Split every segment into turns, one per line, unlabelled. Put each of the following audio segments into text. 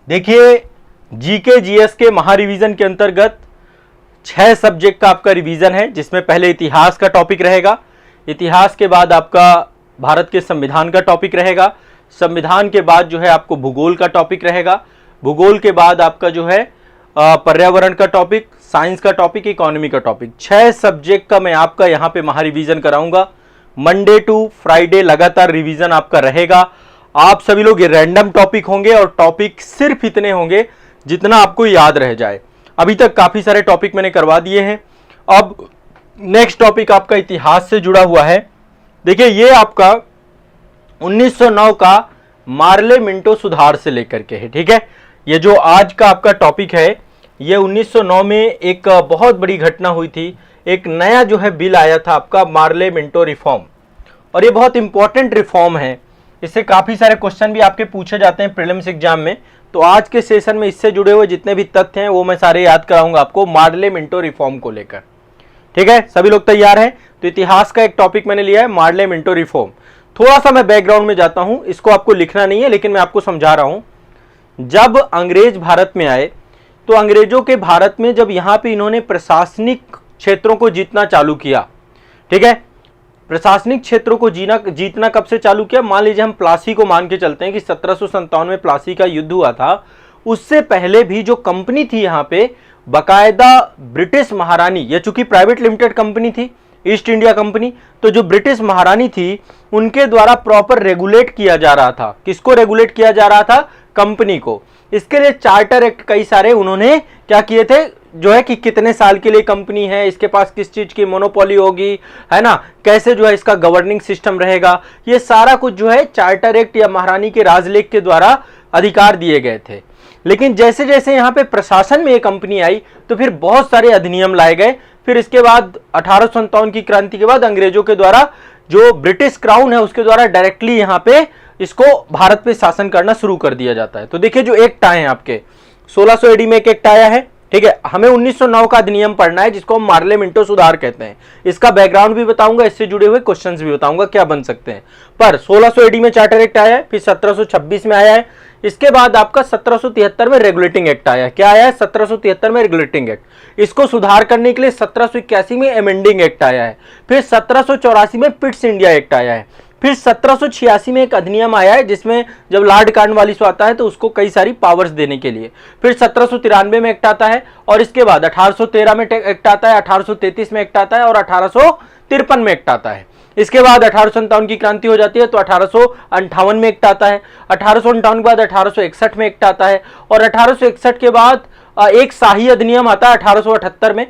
देखिए, GK GS के महारिवीजन के अंतर्गत 6 सब्जेक्ट का आपका रिवीजन है, जिसमें पहले इतिहास का टॉपिक रहेगा, इतिहास के बाद आपका भारत के संविधान का टॉपिक रहेगा, संविधान के बाद जो है आपको भूगोल का टॉपिक रहेगा, भूगोल के बाद आपका जो है पर्यावरण का टॉपिक, साइंस का टॉपिक, इकोनॉमी का टॉपिक। 6 सब्जेक्ट का मैं आपका यहाँ पे महारिवीजन कराऊंगा। मंडे टू फ्राइडे लगातार रिवीजन आपका रहेगा। आप सभी लोग ये रैंडम टॉपिक होंगे और टॉपिक सिर्फ इतने होंगे जितना आपको याद रह जाए। अभी तक काफी सारे टॉपिक मैंने करवा दिए हैं। अब नेक्स्ट टॉपिक आपका इतिहास से जुड़ा हुआ है। देखिए, ये आपका 1909 का मार्ले मिंटो सुधार से लेकर के है। ठीक है, ये जो आज का आपका टॉपिक है, ये 1909 में एक बहुत बड़ी घटना हुई थी। एक नया जो है बिल आया था आपका मार्ले मिंटो रिफॉर्म, और ये बहुत इंपॉर्टेंट रिफॉर्म है। इससे काफी सारे क्वेश्चन भी आपके पूछे जाते हैं प्रीलिम्स एग्जाम में। तो आज के सेशन में इससे जुड़े हुए जितने भी तथ्य हैं वो मैं सारे याद कराऊंगा आपको मार्ले मिंटो रिफॉर्म को लेकर। ठीक है, सभी लोग तैयार हैं? तो इतिहास का एक टॉपिक मैंने लिया है, मार्ले मिंटो रिफॉर्म। थोड़ा सा मैं बैकग्राउंड में जाता हूं, इसको आपको लिखना नहीं है लेकिन मैं आपको समझा रहा हूं। जब अंग्रेज भारत में आए तो अंग्रेजों के भारत में जब यहां पे इन्होंने प्रशासनिक क्षेत्रों को जीतना चालू किया, ठीक है, प्रशासनिक क्षेत्रों को जीतना कब से चालू किया? मान लीजिए हम प्लासी को मान के चलते हैं कि 1757 में प्लासी का युद्ध हुआ था। उससे पहले भी जो कंपनी थी यहाँ पे बकायदा ब्रिटिश महारानी, ये चूंकि प्राइवेट लिमिटेड कंपनी थी, ईस्ट इंडिया कंपनी, तो जो ब्रिटिश महारानी थी उनके द्वारा प्रॉपर रेगुलेट किया जा रहा था। किसको रेगुलेट किया जा रहा था? कंपनी को। इसके लिए चार्टर एक्ट कई सारे उन्होंने क्या किए थे, जो है कि कितने साल के लिए कंपनी है, इसके पास किस चीज की मोनोपोली होगी, है ना, कैसे जो है इसका गवर्निंग सिस्टम रहेगा, ये सारा कुछ जो है चार्टर एक्ट या महारानी के राजलेख के द्वारा अधिकार दिए गए थे। लेकिन जैसे जैसे यहाँ पे प्रशासन में ये कंपनी आई तो फिर बहुत सारे अधिनियम लाए गए। फिर इसके बाद 1857 की क्रांति के बाद अंग्रेजों के द्वारा जो ब्रिटिश क्राउन है उसके द्वारा डायरेक्टली यहाँ पे इसको भारत पे शासन करना शुरू कर दिया जाता है। तो देखिए, जो एक्ट आए हैं आपके 1600 एडी में एक एक्ट आया है। ठीक है, हमें 1909 का अधिनियम पढ़ना है जिसको हम मार्ले मिंटो सुधार कहते हैं। इसका बैकग्राउंड भी बताऊंगा, इससे जुड़े हुए क्वेश्चंस भी बताऊंगा क्या बन सकते हैं। पर 1600 एडी में चार्टर एक्ट आया है, फिर 1726 में आया है, इसके बाद आपका 1773 में रेगुलेटिंग एक्ट आया है। क्या आया है? 1773 में रेगुलेटिंग एक्ट। इसको सुधार करने के लिए 1781 में अमेंडिंग एक्ट आया है, फिर 1784 में पिट्स इंडिया एक्ट आया है, फिर 1786 में एक अधिनियम आया है जिसमें जब लॉर्ड कॉर्नवालिस आता है तो उसको कई सारी पावर्स देने के लिए, फिर 1793 में एक्ट आता है, और इसके बाद 1813 में एक्ट आता है, 1833 में एक्ट आता है, और 1853 में एक्ट आता है। इसके बाद 1857 की क्रांति हो जाती है तो 1858 में एक्ट आता है, 1858 के बाद 1861 में एक्ट आता है, और 1861 के बाद एक शाही अधिनियम आता है 1878 में।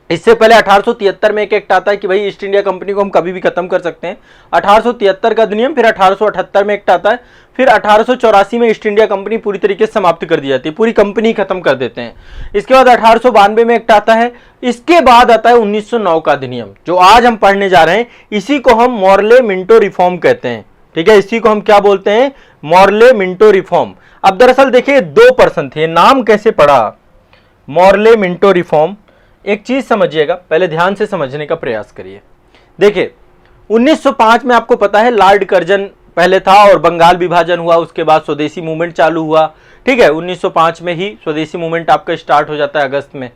इससे पहले 1873 में एक एक्ट आता है कि भाई ईस्ट इंडिया कंपनी को हम कभी भी खत्म कर सकते हैं, 1873 का अधिनियम, फिर 1878 में एक्ट आता है, फिर 1884 में ईस्ट इंडिया कंपनी पूरी तरीके से समाप्त कर दी जाती है, पूरी कंपनी खत्म कर देते हैं। इसके बाद 1892 में एक्ट आता है। इसके बाद आता है 1909 का अधिनियम, जो आज हम पढ़ने जा रहे हैं। इसी को हम मार्ले मिंटो रिफॉर्म कहते हैं। ठीक है, इसी को हम क्या बोलते हैं? Morley Minto reform. अब दरअसल देखिए, 2 पर्सन थे, नाम कैसे पड़ा? Morley Minto reform. एक चीज समझिएगा, पहले ध्यान से समझने का प्रयास करिए। देखिए, 1905 में आपको पता है लॉर्ड कर्जन पहले था और बंगाल विभाजन हुआ, उसके बाद स्वदेशी मूवमेंट चालू हुआ। ठीक है, 1905 में ही स्वदेशी मूवमेंट आपका स्टार्ट हो जाता है अगस्त में।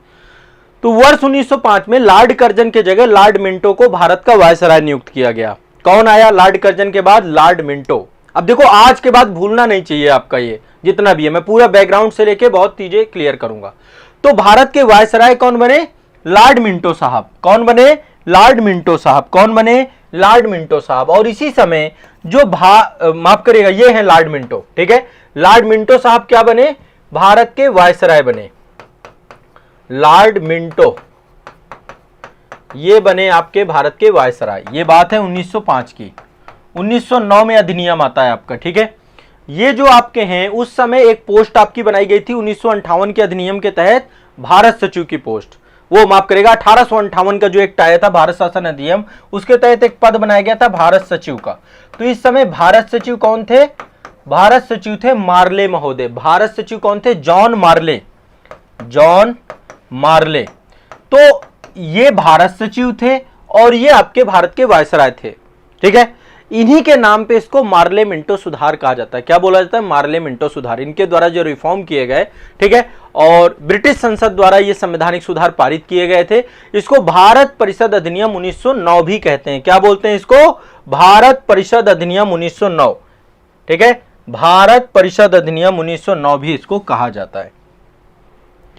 तो वर्ष 1905 में लॉर्ड कर्जन के जगह लॉर्ड मिंटो को भारत का वायसराय नियुक्त किया गया। कौन आया लॉर्ड कर्जन के बाद? Lord Minto. अब देखो, आज के बाद भूलना नहीं चाहिए आपका, ये जितना भी है मैं पूरा बैकग्राउंड से लेके बहुत चीजें क्लियर करूंगा। तो भारत के वायसराय कौन बने? लॉर्ड मिंटो साहब। कौन बने? लॉर्ड मिंटो साहब। कौन बने? लॉर्ड मिंटो साहब। और इसी समय जो माफ करिएगा, ये है लॉर्ड मिंटो। ठीक है, लॉर्ड मिंटो साहब क्या बने? भारत के वायसराय बने। लॉर्ड मिंटो ये बने आपके भारत के वायसराय। ये बात है 1905 की। 1909 में अधिनियम आता है आपका। ठीक है, ये जो आपके हैं उस समय एक पोस्ट आपकी बनाई गई थी 1958 के अधिनियम के तहत, भारत सचिव की पोस्ट। वो माफ करेगा 1858 का जो एक्ट आया था भारत शासन अधिनियम, उसके तहत एक पद बनाया गया था भारत सचिव का। तो इस समय भारत सचिव कौन थे? भारत सचिव थे मार्ले महोदय। भारत सचिव कौन थे? जॉन मार्ले। जॉन मार्ले। तो ये भारत सचिव थे और ये आपके भारत के वायसराय थे। ठीक है, इन्हीं के नाम पे इसको मार्ले मिंटो सुधार कहा जाता है। क्या बोला जाता है? मार्ले मिंटो सुधार। इनके द्वारा जो रिफॉर्म किए गए, ठीक है, और ब्रिटिश संसद द्वारा ये संवैधानिक सुधार पारित किए गए थे। इसको भारत परिषद अधिनियम 1909 भी कहते हैं। क्या बोलते हैं इसको? भारत परिषद अधिनियम 1909, ठीक है, भारत परिषद अधिनियम 1909 भी इसको कहा जाता है,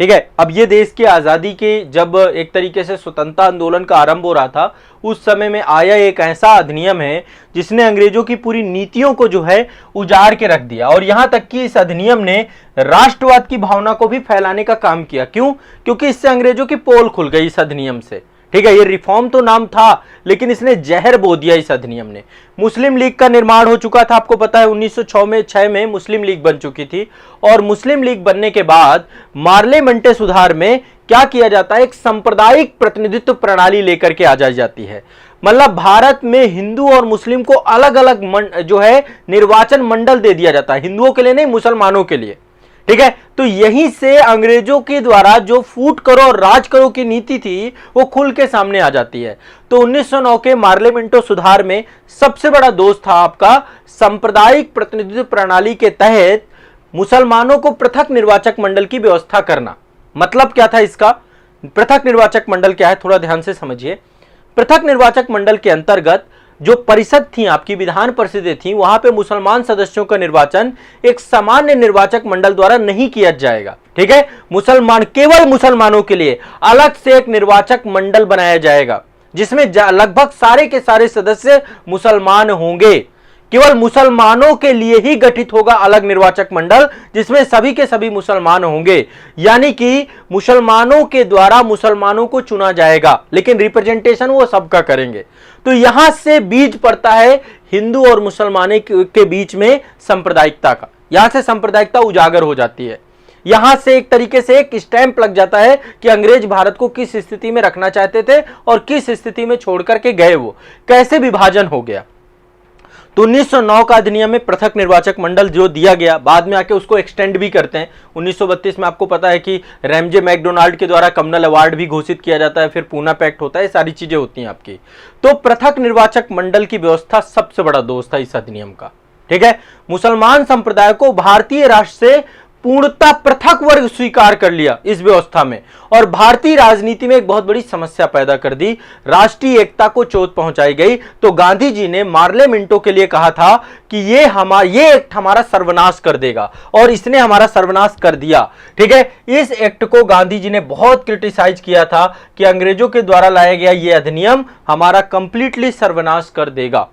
ठीक है। अब ये देश की आजादी के जब एक तरीके से स्वतंत्रता आंदोलन का आरंभ हो रहा था, उस समय में आया एक ऐसा अधिनियम है जिसने अंग्रेजों की पूरी नीतियों को जो है उजाड़ के रख दिया, और यहां तक कि इस अधिनियम ने राष्ट्रवाद की भावना को भी फैलाने का काम किया। क्यों? क्योंकि इससे अंग्रेजों की पोल खुल गई इस अधिनियम से, ठीक है। ये रिफॉर्म तो नाम था, लेकिन इसने जहर बो दिया इस अधिनियम ने। मुस्लिम लीग का निर्माण हो चुका था, आपको पता है 1906 में मुस्लिम लीग बन चुकी थी, और मुस्लिम लीग बनने के बाद मार्ले मंटे सुधार में क्या किया जाता है? एक सांप्रदायिक प्रतिनिधित्व प्रणाली लेकर के आ जाती है। मतलब भारत में हिंदू और मुस्लिम को अलग अलग जो है निर्वाचन मंडल दे दिया जाता है, हिंदुओं के लिए नहीं, मुसलमानों के लिए, ठीक है। तो यहीं से अंग्रेजों के द्वारा जो फूट करो और राज करो की नीति थी वो खुल के सामने आ जाती है। तो 1909 के मार्ले मिंटो सुधार में सबसे बड़ा दोष था आपका सांप्रदायिक प्रतिनिधित्व प्रणाली के तहत मुसलमानों को पृथक निर्वाचक मंडल की व्यवस्था करना। मतलब क्या था इसका? पृथक निर्वाचक मंडल क्या है, थोड़ा ध्यान से समझिए। पृथक निर्वाचक मंडल के अंतर्गत जो परिषद थी, आपकी विधान परिषदें थी, वहां पे मुसलमान सदस्यों का निर्वाचन एक सामान्य निर्वाचक मंडल द्वारा नहीं किया जाएगा, ठीक है। केवल मुसलमानों के लिए अलग से एक निर्वाचक मंडल बनाया जाएगा, जिसमें लगभग सारे के सारे सदस्य मुसलमान होंगे। केवल मुसलमानों के लिए ही गठित होगा अलग निर्वाचक मंडल, जिसमें सभी के सभी मुसलमान होंगे। यानी कि मुसलमानों के द्वारा मुसलमानों को चुना जाएगा, लेकिन रिप्रेजेंटेशन वो सबका करेंगे। तो यहां से बीज पड़ता है हिंदू और मुसलमानों के बीच में सांप्रदायिकता का। यहां से सांप्रदायिकता उजागर हो जाती है। यहां से एक तरीके से एक स्टैंप लग जाता है कि अंग्रेज भारत को किस स्थिति में रखना चाहते थे और किस स्थिति में छोड़ करके गए, वो कैसे विभाजन हो गया। तो 1909 का अधिनियम में पृथक निर्वाचक मंडल जो दिया गया, बाद में आके उसको एक्सटेंड भी करते हैं। 1932 में आपको पता है कि रैमजे मैकडोनाल्ड के द्वारा कम्युनल अवार्ड भी घोषित किया जाता है, फिर पूना पैक्ट होता है, सारी चीजें होती हैं आपकी। तो पृथक निर्वाचक मंडल की व्यवस्था सबसे बड़ा दोष था इस अधिनियम का, ठीक है। मुसलमान संप्रदाय को भारतीय राष्ट्र से पूर्णतः पृथक वर्ग स्वीकार कर लिया इस व्यवस्था में, और भारतीय राजनीति में एक बहुत बड़ी समस्या पैदा कर दी। राष्ट्रीय एकता को चोट पहुंचाई गई। तो गांधी जी ने मार्ले मिंटो के लिए कहा था कि ये एक्ट हमारा सर्वनाश कर देगा, और इसने हमारा सर्वनाश कर दिया, ठीक है। इस एक्ट को गांधी जी ने बहुत क्रिटिसाइज किया था कि अंग्रेजों के द्वारा लाया गया ये अधिनियम हमारा कंप्लीटली सर्वनाश कर देगा,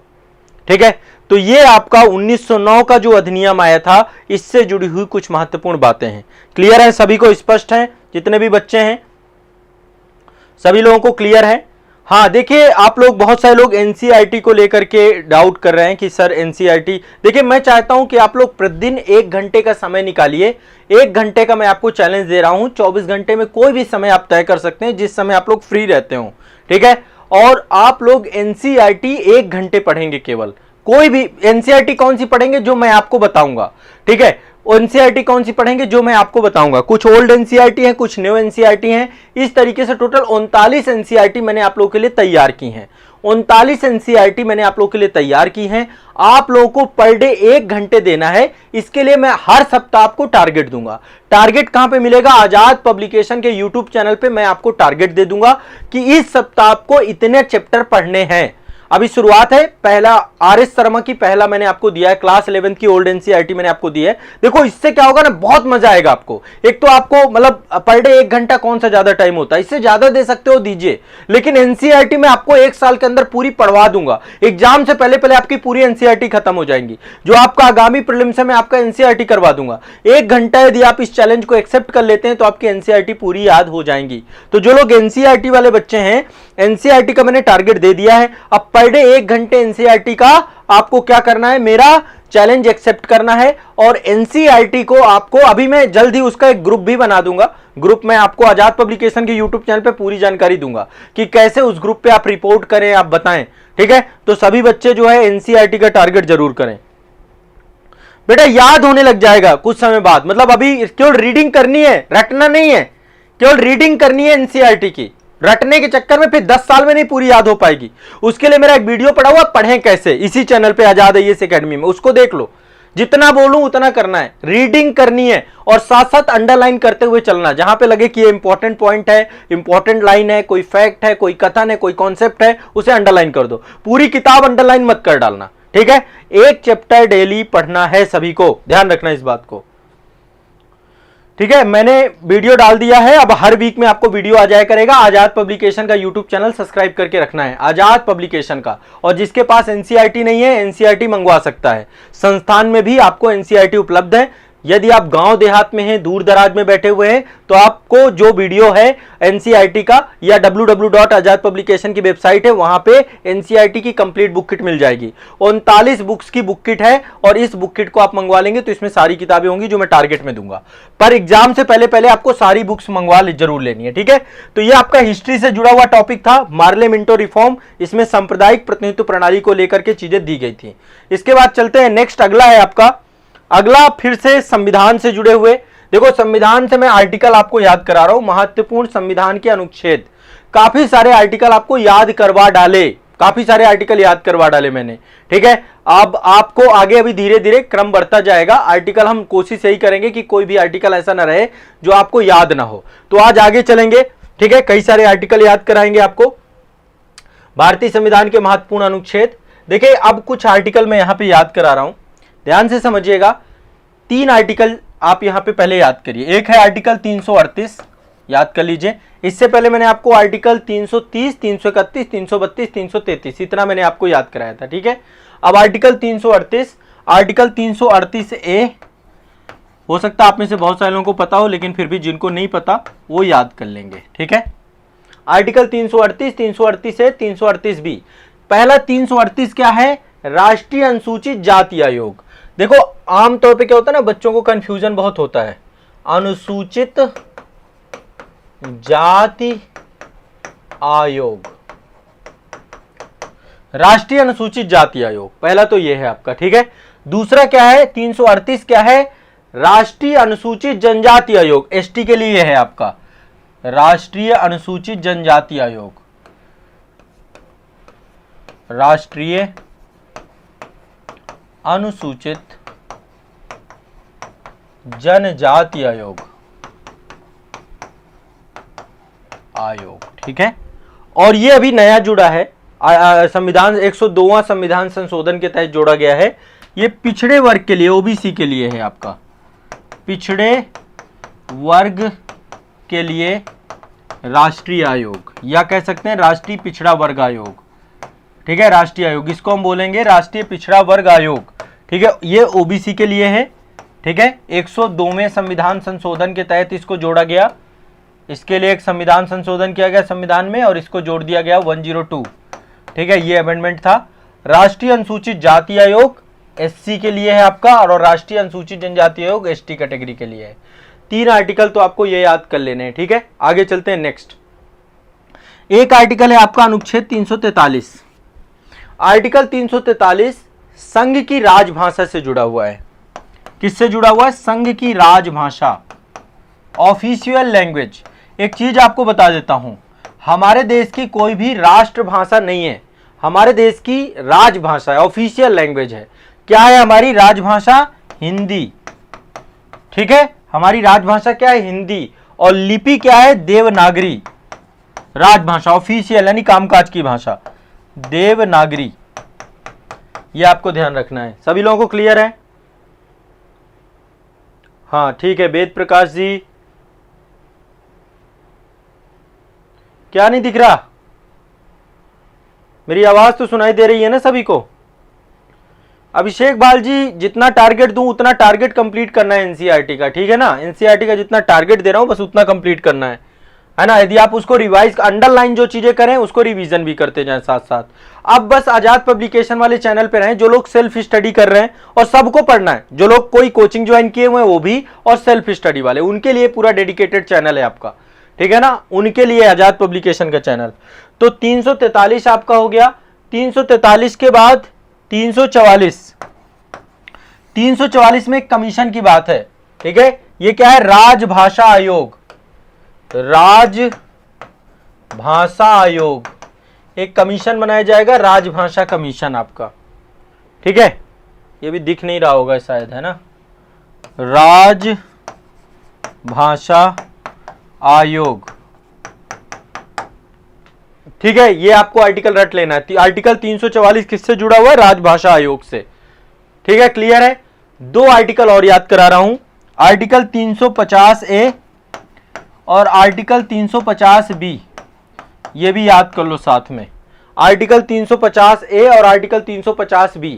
ठीक है। तो ये आपका 1909 का जो अधिनियम आया था, इससे जुड़ी हुई कुछ महत्वपूर्ण बातें हैं। क्लियर है? सभी को स्पष्ट है? जितने भी बच्चे हैं सभी लोगों को क्लियर है? हाँ, देखिए आप लोग, बहुत सारे लोग एनसीईआरटी को लेकर के डाउट कर रहे हैं कि सर एनसीईआरटी, देखिए मैं चाहता हूं कि आप लोग प्रतिदिन 1 घंटे का समय निकालिए। 1 घंटे का मैं आपको चैलेंज दे रहा हूं। 24 घंटे में कोई भी समय आप तय कर सकते हैं, जिस समय आप लोग फ्री रहते हो, ठीक है। और आप लोग एनसीईआरटी 1 घंटे पढ़ेंगे केवल। कोई भी एनसीईआरटी कौन सी पढ़ेंगे? जो मैं आपको बताऊंगा, ठीक है। एनसीईआरटी कौन सी पढ़ेंगे? जो मैं आपको बताऊंगा। कुछ ओल्ड एनसीईआरटी है, कुछ न्यू एनसीईआरटी है। इस तरीके से टोटल 39 एनसीईआरटी मैंने आप लोगों के लिए तैयार की हैं। 39 एनसीईआरटी मैंने आप लोगों के लिए तैयार की हैं। आप लोगों को पर डे 1 घंटे देना है। इसके लिए मैं हर सप्ताह आपको टारगेट दूंगा। टारगेट कहां पे मिलेगा? आजाद पब्लिकेशन के यूट्यूब चैनल पे मैं आपको टारगेट दे दूंगा कि इस सप्ताह आपको इतने चैप्टर पढ़ने हैं। अभी शुरुआत है। पहला आर.एस. शर्मा की पहला मैंने आपको दिया है, क्लास 11 की ओल्ड एनसीईआरटी मैंने आपको दी है। देखो इससे क्या होगा ना, बहुत मजा आएगा आपको। एक तो आपको मतलब पर डे 1 घंटा कौन सा ज्यादा टाइम होता है, इससे ज्यादा दे सकते हो दीजिए, लेकिन एनसीईआरटी में आपको 1 साल के अंदर पूरी पढ़वा दूंगा। एग्जाम से पहले पहले आपकी पूरी एनसीईआरटी खत्म हो जाएंगी। जो आपका आगामी प्रीलिम्स है मैं आपका एनसीईआरटी करवा दूंगा। 1 घंटा यदि आप इस चैलेंज को एक्सेप्ट कर लेते हैं तो आपकी एनसीईआरटी पूरी याद हो जाएंगी। तो जो लोग एनसीईआरटी वाले बच्चे हैं, एनसीईआरटी का मैंने टारगेट दे दिया है। अब पर डे 1 घंटे एनसीईआरटी का आपको क्या करना है, मेरा चैलेंज एक्सेप्ट करना है। और एनसीईआरटी को आपको अभी मैं जल्द ही उसका एक ग्रुप भी बना दूंगा। ग्रुप में आपको आजाद पब्लिकेशन के यूट्यूब चैनल पे पूरी जानकारी दूंगा कि कैसे उस ग्रुप पे आप रिपोर्ट करें, आप बताएं, ठीक है। तो सभी बच्चे जो है एनसीईआरटी का टारगेट जरूर करें। बेटा याद होने लग जाएगा कुछ समय बाद, मतलब अभी केवल रीडिंग करनी है, रटना नहीं है, केवल रीडिंग करनी है एनसीईआरटी की, रटने के चक्कर में फिर 10 साल में नहीं पूरी याद हो पाएगी। उसके लिए मेरा एक वीडियो पड़ा हुआ, पढ़ें कैसे, इसी चैनल पे आजाद आईएएस एकेडमी में, उसको देख लो। जितना बोलूं उतना करना है, रीडिंग करनी है और साथ साथ अंडरलाइन करते हुए चलना। जहां पे लगे कि ये इंपॉर्टेंट पॉइंट है, इंपॉर्टेंट लाइन है, कोई फैक्ट है, कोई कथन है, कोई कॉन्सेप्ट है, उसे अंडरलाइन कर दो। पूरी किताब अंडरलाइन मत कर डालना, ठीक है। एक चैप्टर डेली पढ़ना है सभी को, ध्यान रखना इस बात को, ठीक है। मैंने वीडियो डाल दिया है, अब हर वीक में आपको वीडियो आ जाया करेगा। आजाद पब्लिकेशन का यूट्यूब चैनल सब्सक्राइब करके रखना है, आजाद पब्लिकेशन का। और जिसके पास एनसीईआरटी नहीं है, एनसीईआरटी मंगवा सकता है। संस्थान में भी आपको एनसीईआरटी उपलब्ध है। यदि आप गांव देहात में हैं, दूर दराज में बैठे हुए हैं, तो आपको जो वीडियो है एनसीईआरटी का या www.azadpublication की वेबसाइट है, वहां पे एनसीईआरटी की कंप्लीट बुक किट मिल जाएगी। 39 बुक्स की बुक किट है और इस बुक किट को आप मंगवा लेंगे तो इसमें सारी किताबें होंगी जो मैं टारगेट में दूंगा। पर एग्जाम से पहले पहले आपको सारी बुक्स मंगवा जरूर लेनी है, ठीक है। तो ये आपका हिस्ट्री से जुड़ा हुआ टॉपिक था, मार्ले मिंटो रिफॉर्म। इसमें सांप्रदायिक प्रतिनिधित्व प्रणाली को लेकर के चीजें दी गई थी। इसके बाद चलते हैं नेक्स्ट, अगला है आपका, अगला फिर से संविधान से जुड़े हुए। देखो संविधान से मैं आर्टिकल आपको याद करा रहा हूं, महत्वपूर्ण संविधान के अनुच्छेद। काफी सारे आर्टिकल आपको याद करवा डाले, काफी सारे आर्टिकल याद करवा डाले मैंने, ठीक है। अब आपको आगे अभी धीरे धीरे क्रम बढ़ता जाएगा। आर्टिकल हम कोशिश यही करेंगे कि कोई भी आर्टिकल ऐसा ना रहे जो आपको याद ना हो। तो आज आगे चलेंगे, ठीक है। कई सारे आर्टिकल याद कराएंगे आपको, भारतीय संविधान के महत्वपूर्ण अनुच्छेद। देखिए अब कुछ आर्टिकल मैं यहां पर याद करा रहा हूं, ध्यान से समझिएगा। 3 आर्टिकल आप यहां पे पहले याद करिए। एक है आर्टिकल 338, याद कर लीजिए। इससे पहले मैंने आपको आर्टिकल 330, 331, 332, 333 इतना मैंने आपको याद कराया था, ठीक है। अब आर्टिकल 338, आर्टिकल 338 ए, हो सकता है आप में से बहुत सारे लोगों को पता हो, लेकिन फिर भी जिनको नहीं पता वो याद कर लेंगे, ठीक है। आर्टिकल 338, 338 ए, 338 बी। पहला 338 क्या है? राष्ट्रीय अनुसूचित जाति आयोग। देखो आमतौर पे क्या होता है ना, बच्चों को कंफ्यूजन बहुत होता है। अनुसूचित जाति आयोग, राष्ट्रीय अनुसूचित जाति आयोग, पहला तो यह है आपका, ठीक है। दूसरा क्या है? 338 क्या है? राष्ट्रीय अनुसूचित जनजाति आयोग, एसटी के लिए है आपका, राष्ट्रीय अनुसूचित जनजाति आयोग, राष्ट्रीय अनुसूचित जनजाति आयोग, ठीक है। और ये अभी नया जुड़ा है, संविधान 102वां संविधान संशोधन के तहत जोड़ा गया है। ये पिछड़े वर्ग के लिए, ओबीसी के लिए है आपका, पिछड़े वर्ग के लिए राष्ट्रीय आयोग, या कह सकते हैं राष्ट्रीय पिछड़ा वर्ग आयोग, ठीक है। राष्ट्रीय आयोग, इसको हम बोलेंगे राष्ट्रीय पिछड़ा वर्ग आयोग, ठीक है। ये ओबीसी के लिए है, ठीक है। 102वें संविधान संशोधन के तहत इसको जोड़ा गया। इसके लिए एक संविधान संशोधन किया गया संविधान में और इसको जोड़ दिया गया 102, ठीक है। ये अमेंडमेंट था। राष्ट्रीय अनुसूचित जाति आयोग एससी के लिए है आपका, और राष्ट्रीय अनुसूचित जनजाति आयोग एसटी कैटेगरी के लिए है। 3 आर्टिकल तो आपको ये याद कर लेने हैं, ठीक है। आगे चलते हैं नेक्स्ट। एक आर्टिकल है आपका अनुच्छेद 343। आर्टिकल 343 संघ की राजभाषा से जुड़ा हुआ है। किससे जुड़ा हुआ है? संघ की राजभाषा, ऑफिशियल लैंग्वेज। एक चीज आपको बता देता हूं, हमारे देश की कोई भी राष्ट्रभाषा नहीं है, हमारे देश की राजभाषा है, ऑफिशियल लैंग्वेज है। क्या है हमारी राजभाषा? हिंदी, ठीक है। हमारी राजभाषा क्या है? हिंदी। और लिपि क्या है? देवनागरी। राजभाषा ऑफिशियल यानी कामकाज की भाषा देवनागरी, ये आपको ध्यान रखना है। सभी लोगों को क्लियर है? हाँ ठीक है। वेद प्रकाश जी, क्या नहीं दिख रहा? मेरी आवाज तो सुनाई दे रही है ना सभी को? अभिषेक बाल जी, जितना टारगेट दूं उतना टारगेट कंप्लीट करना है एनसीईआरटी का, ठीक है ना। एनसीईआरटी का जितना टारगेट दे रहा हूं बस उतना कंप्लीट करना है ना। यदि आप उसको रिवाइज, अंडरलाइन जो चीजें करें उसको रिवीजन भी करते जाएं साथ साथ। अब बस आजाद पब्लिकेशन वाले चैनल पे रहें। जो लोग सेल्फ स्टडी कर रहे हैं, और सबको पढ़ना है, जो लोग कोई कोचिंग ज्वाइन किए हुए हैं वो भी, और सेल्फ स्टडी वाले, उनके लिए पूरा डेडिकेटेड चैनल है आपका, ठीक है ना। उनके लिए आजाद पब्लिकेशन का चैनल। तो 343 आपका हो गया। 343 के बाद 344, 344 में कमीशन की बात है, ठीक है। ये क्या है? राजभाषा आयोग, भाषा आयोग, एक कमीशन बनाया जाएगा, राजभाषा कमीशन आपका, ठीक है। ये भी दिख नहीं रहा होगा शायद, है ना, राजभाषा आयोग, ठीक है। ये आपको आर्टिकल रट लेना है। आर्टिकल 344 किससे जुड़ा हुआ है? राजभाषा आयोग से, ठीक है। क्लियर है? दो आर्टिकल और याद करा रहा हूं, आर्टिकल 350A और आर्टिकल 350B, ये भी याद कर लो साथ में। आर्टिकल 350A और आर्टिकल 350B।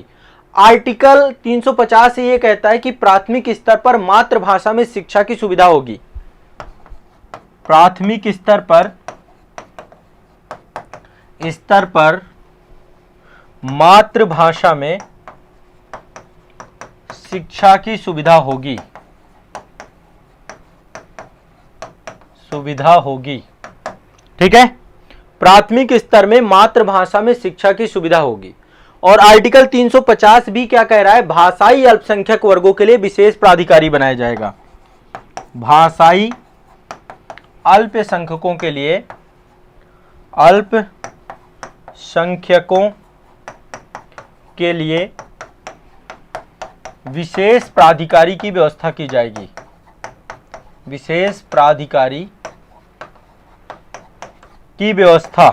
आर्टिकल 350 ये कहता है कि प्राथमिक स्तर पर मातृभाषा में शिक्षा की सुविधा होगी। प्राथमिक स्तर पर मातृभाषा में शिक्षा की सुविधा होगी, ठीक है। प्राथमिक स्तर में मातृभाषा में शिक्षा की सुविधा होगी। और आर्टिकल 350 भी क्या कह रहा है? भाषाई अल्पसंख्यक वर्गों के लिए विशेष प्राधिकारी बनाया जाएगा। भाषाई अल्पसंख्यकों के लिए, अल्पसंख्यकों के लिए विशेष प्राधिकारी की व्यवस्था की जाएगी। विशेष प्राधिकारी की व्यवस्था,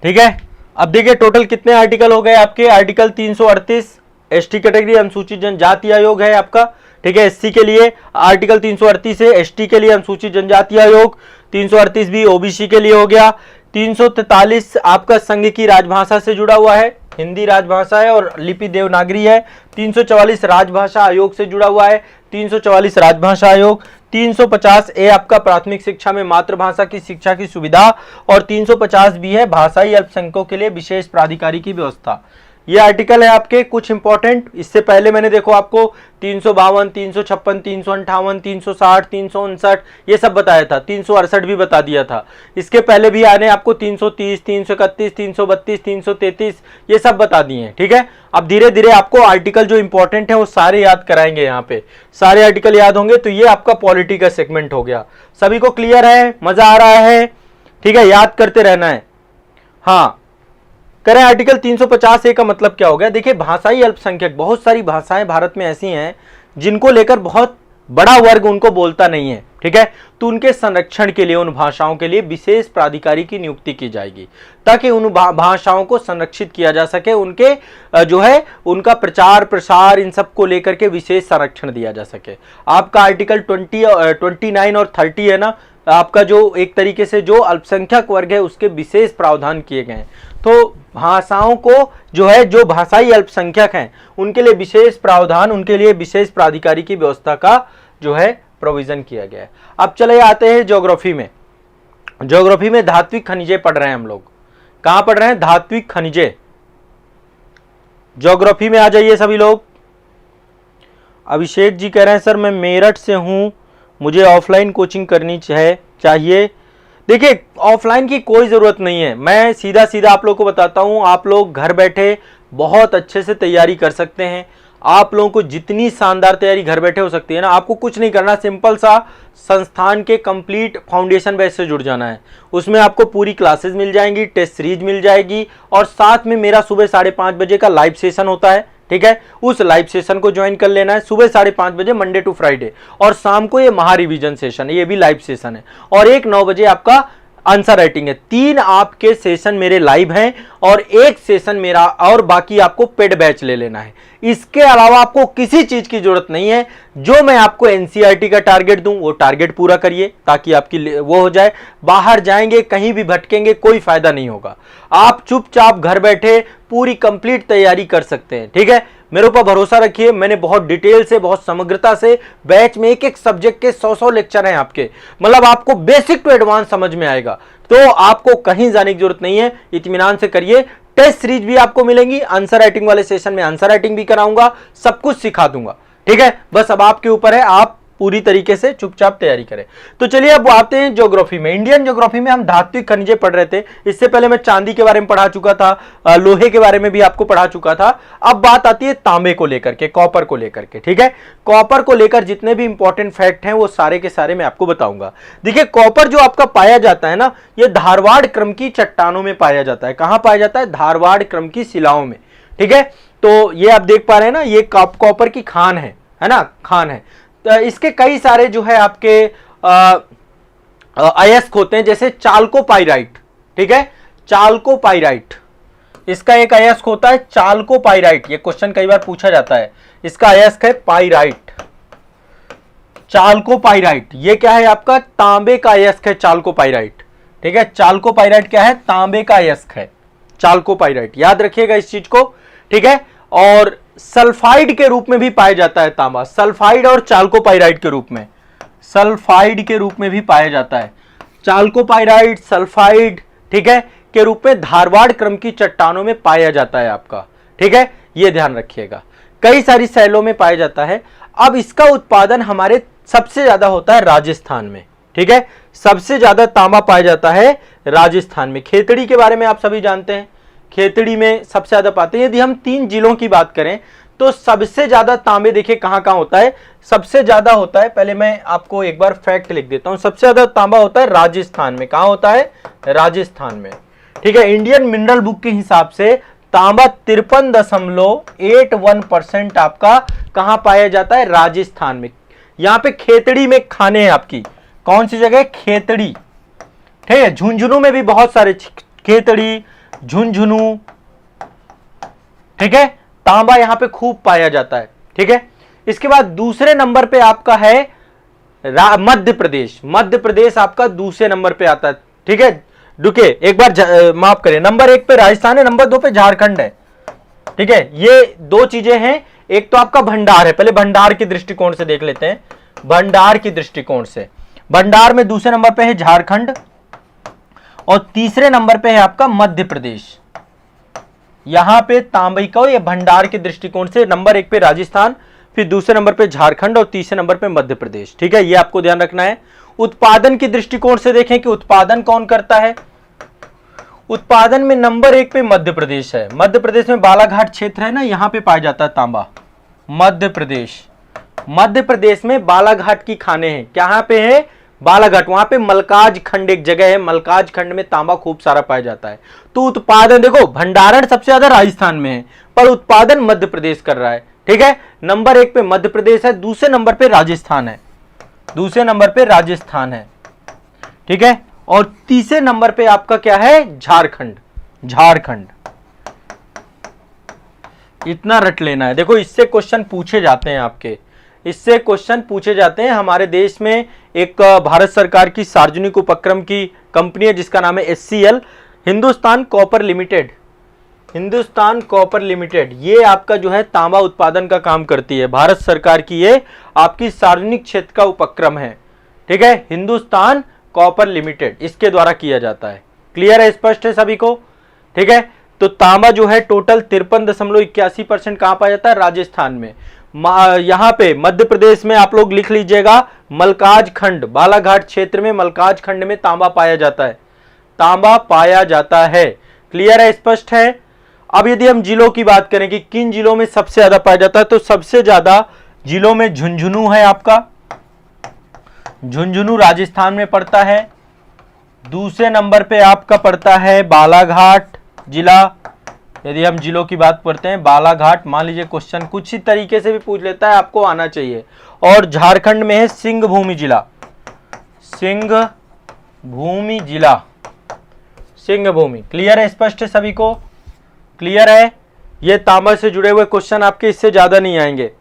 ठीक है। अब देखिए टोटल कितने आर्टिकल हो गए आपके। आर्टिकल 338 एसटी कैटेगरी अनुसूचित जनजाति आयोग है आपका, ठीक है। एससी के लिए आर्टिकल 338 है, एसटी के लिए अनुसूचित जनजाति आयोग, 338 भी ओबीसी के लिए हो गया। 343 आपका संघ की राजभाषा से जुड़ा हुआ है, हिंदी राजभाषा है और लिपि देवनागरी है। 344 राजभाषा आयोग से जुड़ा हुआ है, 344 राजभाषा आयोग। 350A आपका प्राथमिक शिक्षा में मातृभाषा की शिक्षा की सुविधा, और 350 भी है भाषाई अल्पसंख्यकों के लिए विशेष प्राधिकारी की व्यवस्था। ये आर्टिकल है आपके कुछ इंपॉर्टेंट। इससे पहले मैंने देखो आपको 352, 356, 358, 360, 359 ये सब बताया था, 368 भी बता दिया था। इसके पहले भी आने आपको 330, 331, 332, 333 ये सब बता दिए हैं, ठीक है। अब धीरे धीरे आपको आर्टिकल जो इंपॉर्टेंट है वो सारे याद कराएंगे। यहाँ पे सारे आर्टिकल याद होंगे तो ये आपका पॉलिटी का सेगमेंट हो गया। सभी को क्लियर है? मजा आ रहा है? ठीक है, याद करते रहना है। हाँ, करें। आर्टिकल 350A का मतलब क्या हो गया? देखिए भाषाई अल्पसंख्यक, बहुत सारी भाषाएं भारत में ऐसी हैं जिनको लेकर बहुत बड़ा वर्ग उनको बोलता नहीं है, ठीक है। तो उनके संरक्षण के लिए, उन भाषाओं के लिए विशेष प्राधिकारी की नियुक्ति की जाएगी ताकि उन भाषाओं को संरक्षित किया जा सके, उनके जो है उनका प्रचार प्रसार इन सब को लेकर के विशेष संरक्षण दिया जा सके। आपका आर्टिकल 29 और 30 है ना, आपका जो एक तरीके से जो अल्पसंख्यक वर्ग है उसके विशेष प्रावधान किए गए हैं। तो भाषाओं को जो है, जो भाषाई अल्पसंख्यक हैं उनके लिए विशेष प्रावधान, उनके लिए विशेष प्राधिकारी की व्यवस्था का जो है प्रोविजन किया गया है। अब चले आते हैं ज्योग्राफी में। ज्योग्राफी में धात्विक खनिजे पढ़ रहे हैं हम लोग। कहां पढ़ रहे हैं? धात्विक खनिजे। ज्योग्राफी में आ जाइए सभी लोग। अभिषेक जी कह रहे हैं सर मैं मेरठ से हूं, मुझे ऑफलाइन कोचिंग करनी चाहिए। देखिए ऑफलाइन की कोई ज़रूरत नहीं है, मैं सीधा सीधा आप लोग को बताता हूँ। आप लोग घर बैठे बहुत अच्छे से तैयारी कर सकते हैं। आप लोगों को जितनी शानदार तैयारी घर बैठे हो सकती है ना, आपको कुछ नहीं करना, सिंपल सा संस्थान के कंप्लीट फाउंडेशन बैच से जुड़ जाना है। उसमें आपको पूरी क्लासेस मिल जाएंगी, टेस्ट सीरीज मिल जाएगी, और साथ में मेरा सुबह 5:30 बजे का लाइव सेशन होता है, ठीक है। उस लाइव सेशन को ज्वाइन कर लेना है सुबह 5:30 बजे मंडे टू फ्राइडे, और शाम को ये महा रिवीजन सेशन है, ये भी लाइव सेशन है, और 9 बजे आपका आंसर राइटिंग है। 3 आपके सेशन मेरे लाइव हैं और 1 सेशन मेरा, और बाकी आपको पेड बैच ले लेना है। इसके अलावा आपको किसी चीज की जरूरत नहीं है। जो मैं आपको एनसीईआरटी का टारगेट दूं वो टारगेट पूरा करिए ताकि आपकी वो हो जाए। बाहर जाएंगे कहीं भी भटकेंगे कोई फायदा नहीं होगा। आप चुपचाप घर बैठे पूरी कंप्लीट तैयारी कर सकते हैं, ठीक है। मेरे ऊपर भरोसा रखिए, मैंने बहुत डिटेल से, बहुत समग्रता से बैच में एक सब्जेक्ट के 100 लेक्चर हैं आपके, मतलब आपको बेसिक टू एडवांस समझ में आएगा। तो आपको कहीं जाने की जरूरत नहीं है, इत्मीनान से करिए। टेस्ट सीरीज भी आपको मिलेंगी, आंसर राइटिंग वाले सेशन में आंसर राइटिंग भी कराऊंगा, सब कुछ सिखा दूंगा, ठीक है। बस अब आपके ऊपर है, आप पूरी तरीके से चुपचाप तैयारी करें। तो चलिए अब आते हैं ज्योग्राफी में। इंडियन ज्योग्राफी में हम धात्विक खनिजें पढ़ रहे थे, इससे पहले मैं चांदी के बारे में पढ़ा चुका था, लोहे के बारे में भी आपको पढ़ा चुका था। अब बात आती है तांबे को लेकर के, कॉपर को लेकर के, ठीक है। कॉपर को लेकर जितने भी इंपॉर्टेंट फैक्ट हैं वो सारे के सारे मैं आपको बताऊंगा। देखिए कॉपर जो आपका पाया जाता है ना, ये धारवाड़ क्रम की चट्टानों में पाया जाता है। कहां पाया जाता है? धारवाड़ क्रम की शिलाओं में, ठीक है। तो ये आप देख पा रहे हैं ना, ये कॉपर की खान है ना, खान है। तो इसके कई सारे जो है आपके अयस्क होते हैं, जैसे चाल्कोपाइराइट, ठीक है, चाल्कोपाइराइट, इसका एक अयस्क होता है चाल्कोपाइराइट। ये क्वेश्चन कई बार पूछा जाता है, इसका अयस्क है पाइराइट, चाल्कोपाइराइट। ये क्या है? आपका तांबे का अयस्क है चाल्कोपाइराइट, ठीक है। चाल्कोपाइराइट क्या है? तांबे का अयस्क है चाल्कोपाइराइट, याद रखिएगा इस चीज को, ठीक है। और सल्फाइड के रूप में भी पाया जाता है तांबा, सल्फाइड और चाल्कोपाइराइट के रूप में, सल्फाइड के रूप में भी पाया जाता है, चाल्कोपाइराइट, सल्फाइड, ठीक है, के रूप में धारवाड़ क्रम की चट्टानों में पाया जाता है आपका, ठीक है। ये ध्यान रखिएगा, कई सारी शैलों में पाया जाता है। अब इसका उत्पादन हमारे सबसे ज्यादा होता है राजस्थान में, ठीक है। सबसे ज्यादा तांबा पाया जाता है राजस्थान में। खेतड़ी के बारे में आप सभी जानते हैं, खेतड़ी में सबसे ज्यादा पाते हैं। यदि हम 3 जिलों की बात करें तो सबसे ज्यादा तांबे देखिए कहां कहां होता है, सबसे ज्यादा होता है, पहले मैं आपको एक बार फैक्ट लिख देता हूं, सबसे ज्यादा तांबा होता है राजस्थान में। कहां होता है? राजस्थान में, ठीक है। इंडियन मिनरल बुक के हिसाब से तांबा 53.81% आपका कहां पाया जाता है? राजस्थान में। यहां पे खेतड़ी में खाने हैं आपकी, कौन सी जगह? खेतड़ी, ठीक है। झुंझुनू में भी बहुत सारे, खेतड़ी, झुंझुनू, ठीक है, तांबा यहां पे खूब पाया जाता है, ठीक है। इसके बाद दूसरे नंबर पे आपका है मध्य प्रदेश। मध्य प्रदेश आपका दूसरे नंबर पे आता है, ठीक है। रुके एक बार माफ करें, नंबर 1 पे राजस्थान है, नंबर 2 पे झारखंड है, ठीक है। ये दो चीजें हैं, एक तो आपका भंडार है, पहले भंडार के दृष्टिकोण से देख लेते हैं। भंडार की दृष्टिकोण से भंडार में दूसरे नंबर पे है झारखंड और तीसरे नंबर पे है आपका मध्य प्रदेश। यहां पे तांबे को ये भंडार के दृष्टिकोण से नंबर 1 पे राजस्थान, फिर दूसरे नंबर पे झारखंड और तीसरे नंबर पे मध्य प्रदेश, ठीक है। ये आपको ध्यान रखना है। उत्पादन की दृष्टिकोण से देखें कि उत्पादन कौन करता है, उत्पादन में नंबर 1 पे मध्य प्रदेश है। मध्य प्रदेश में बालाघाट क्षेत्र है ना, यहां पे पाया जाता है तांबा, मध्य प्रदेश। मध्य प्रदेश में बालाघाट की खाने हैं, कहां पे है? बालाघाट, वहां पे मलकाज खंड एक जगह है, मलकाज खंड में तांबा खूब सारा पाया जाता है। तो उत्पादन देखो, भंडारण सबसे ज्यादा राजस्थान में है, पर उत्पादन मध्य प्रदेश कर रहा है, ठीक है। नंबर 1 पे मध्य प्रदेश है, दूसरे नंबर पे राजस्थान है, दूसरे नंबर पे राजस्थान है, ठीक है। और तीसरे नंबर पे आपका क्या है? झारखंड, झारखंड। इतना रट लेना है। देखो इससे क्वेश्चन पूछे जाते हैं आपके, इससे क्वेश्चन पूछे जाते हैं। हमारे देश में एक भारत सरकार की सार्वजनिक उपक्रम की कंपनी है जिसका नाम है HCL, Hindustan copper limited, Hindustan copper limited. ये आपका जो है तांबा उत्पादन का काम करती है, भारत सरकार की ये आपकी सार्वजनिक क्षेत्र का उपक्रम है, ठीक है। हिंदुस्तान कॉपर लिमिटेड, इसके द्वारा किया जाता है। क्लियर है, स्पष्ट है सभी को, ठीक है। तो तांबा जो है टोटल 53.81% कहां पाया जाता है? राजस्थान में। यहां पे मध्य प्रदेश में आप लोग लिख लीजिएगा मलकाज खंड, बालाघाट क्षेत्र में मलकाज खंड में तांबा पाया जाता है, तांबा पाया जाता है। क्लियर है, स्पष्ट है। अब यदि हम जिलों की बात करें कि किन जिलों में सबसे ज्यादा पाया जाता है, तो सबसे ज्यादा जिलों में झुंझुनू है आपका, झुंझुनू राजस्थान में पड़ता है। दूसरे नंबर पे आपका पड़ता है बालाघाट जिला। यदि हम जिलों की बात करते हैं, बालाघाट, मान लीजिए क्वेश्चन कुछ ही तरीके से भी पूछ लेता है, आपको आना चाहिए। और झारखंड में है सिंहभूमि जिला, सिंहभूमि जिला, सिंहभूमि। क्लियर है, स्पष्ट है सभी को? क्लियर है। ये तांबा से जुड़े हुए क्वेश्चन आपके इससे ज्यादा नहीं आएंगे।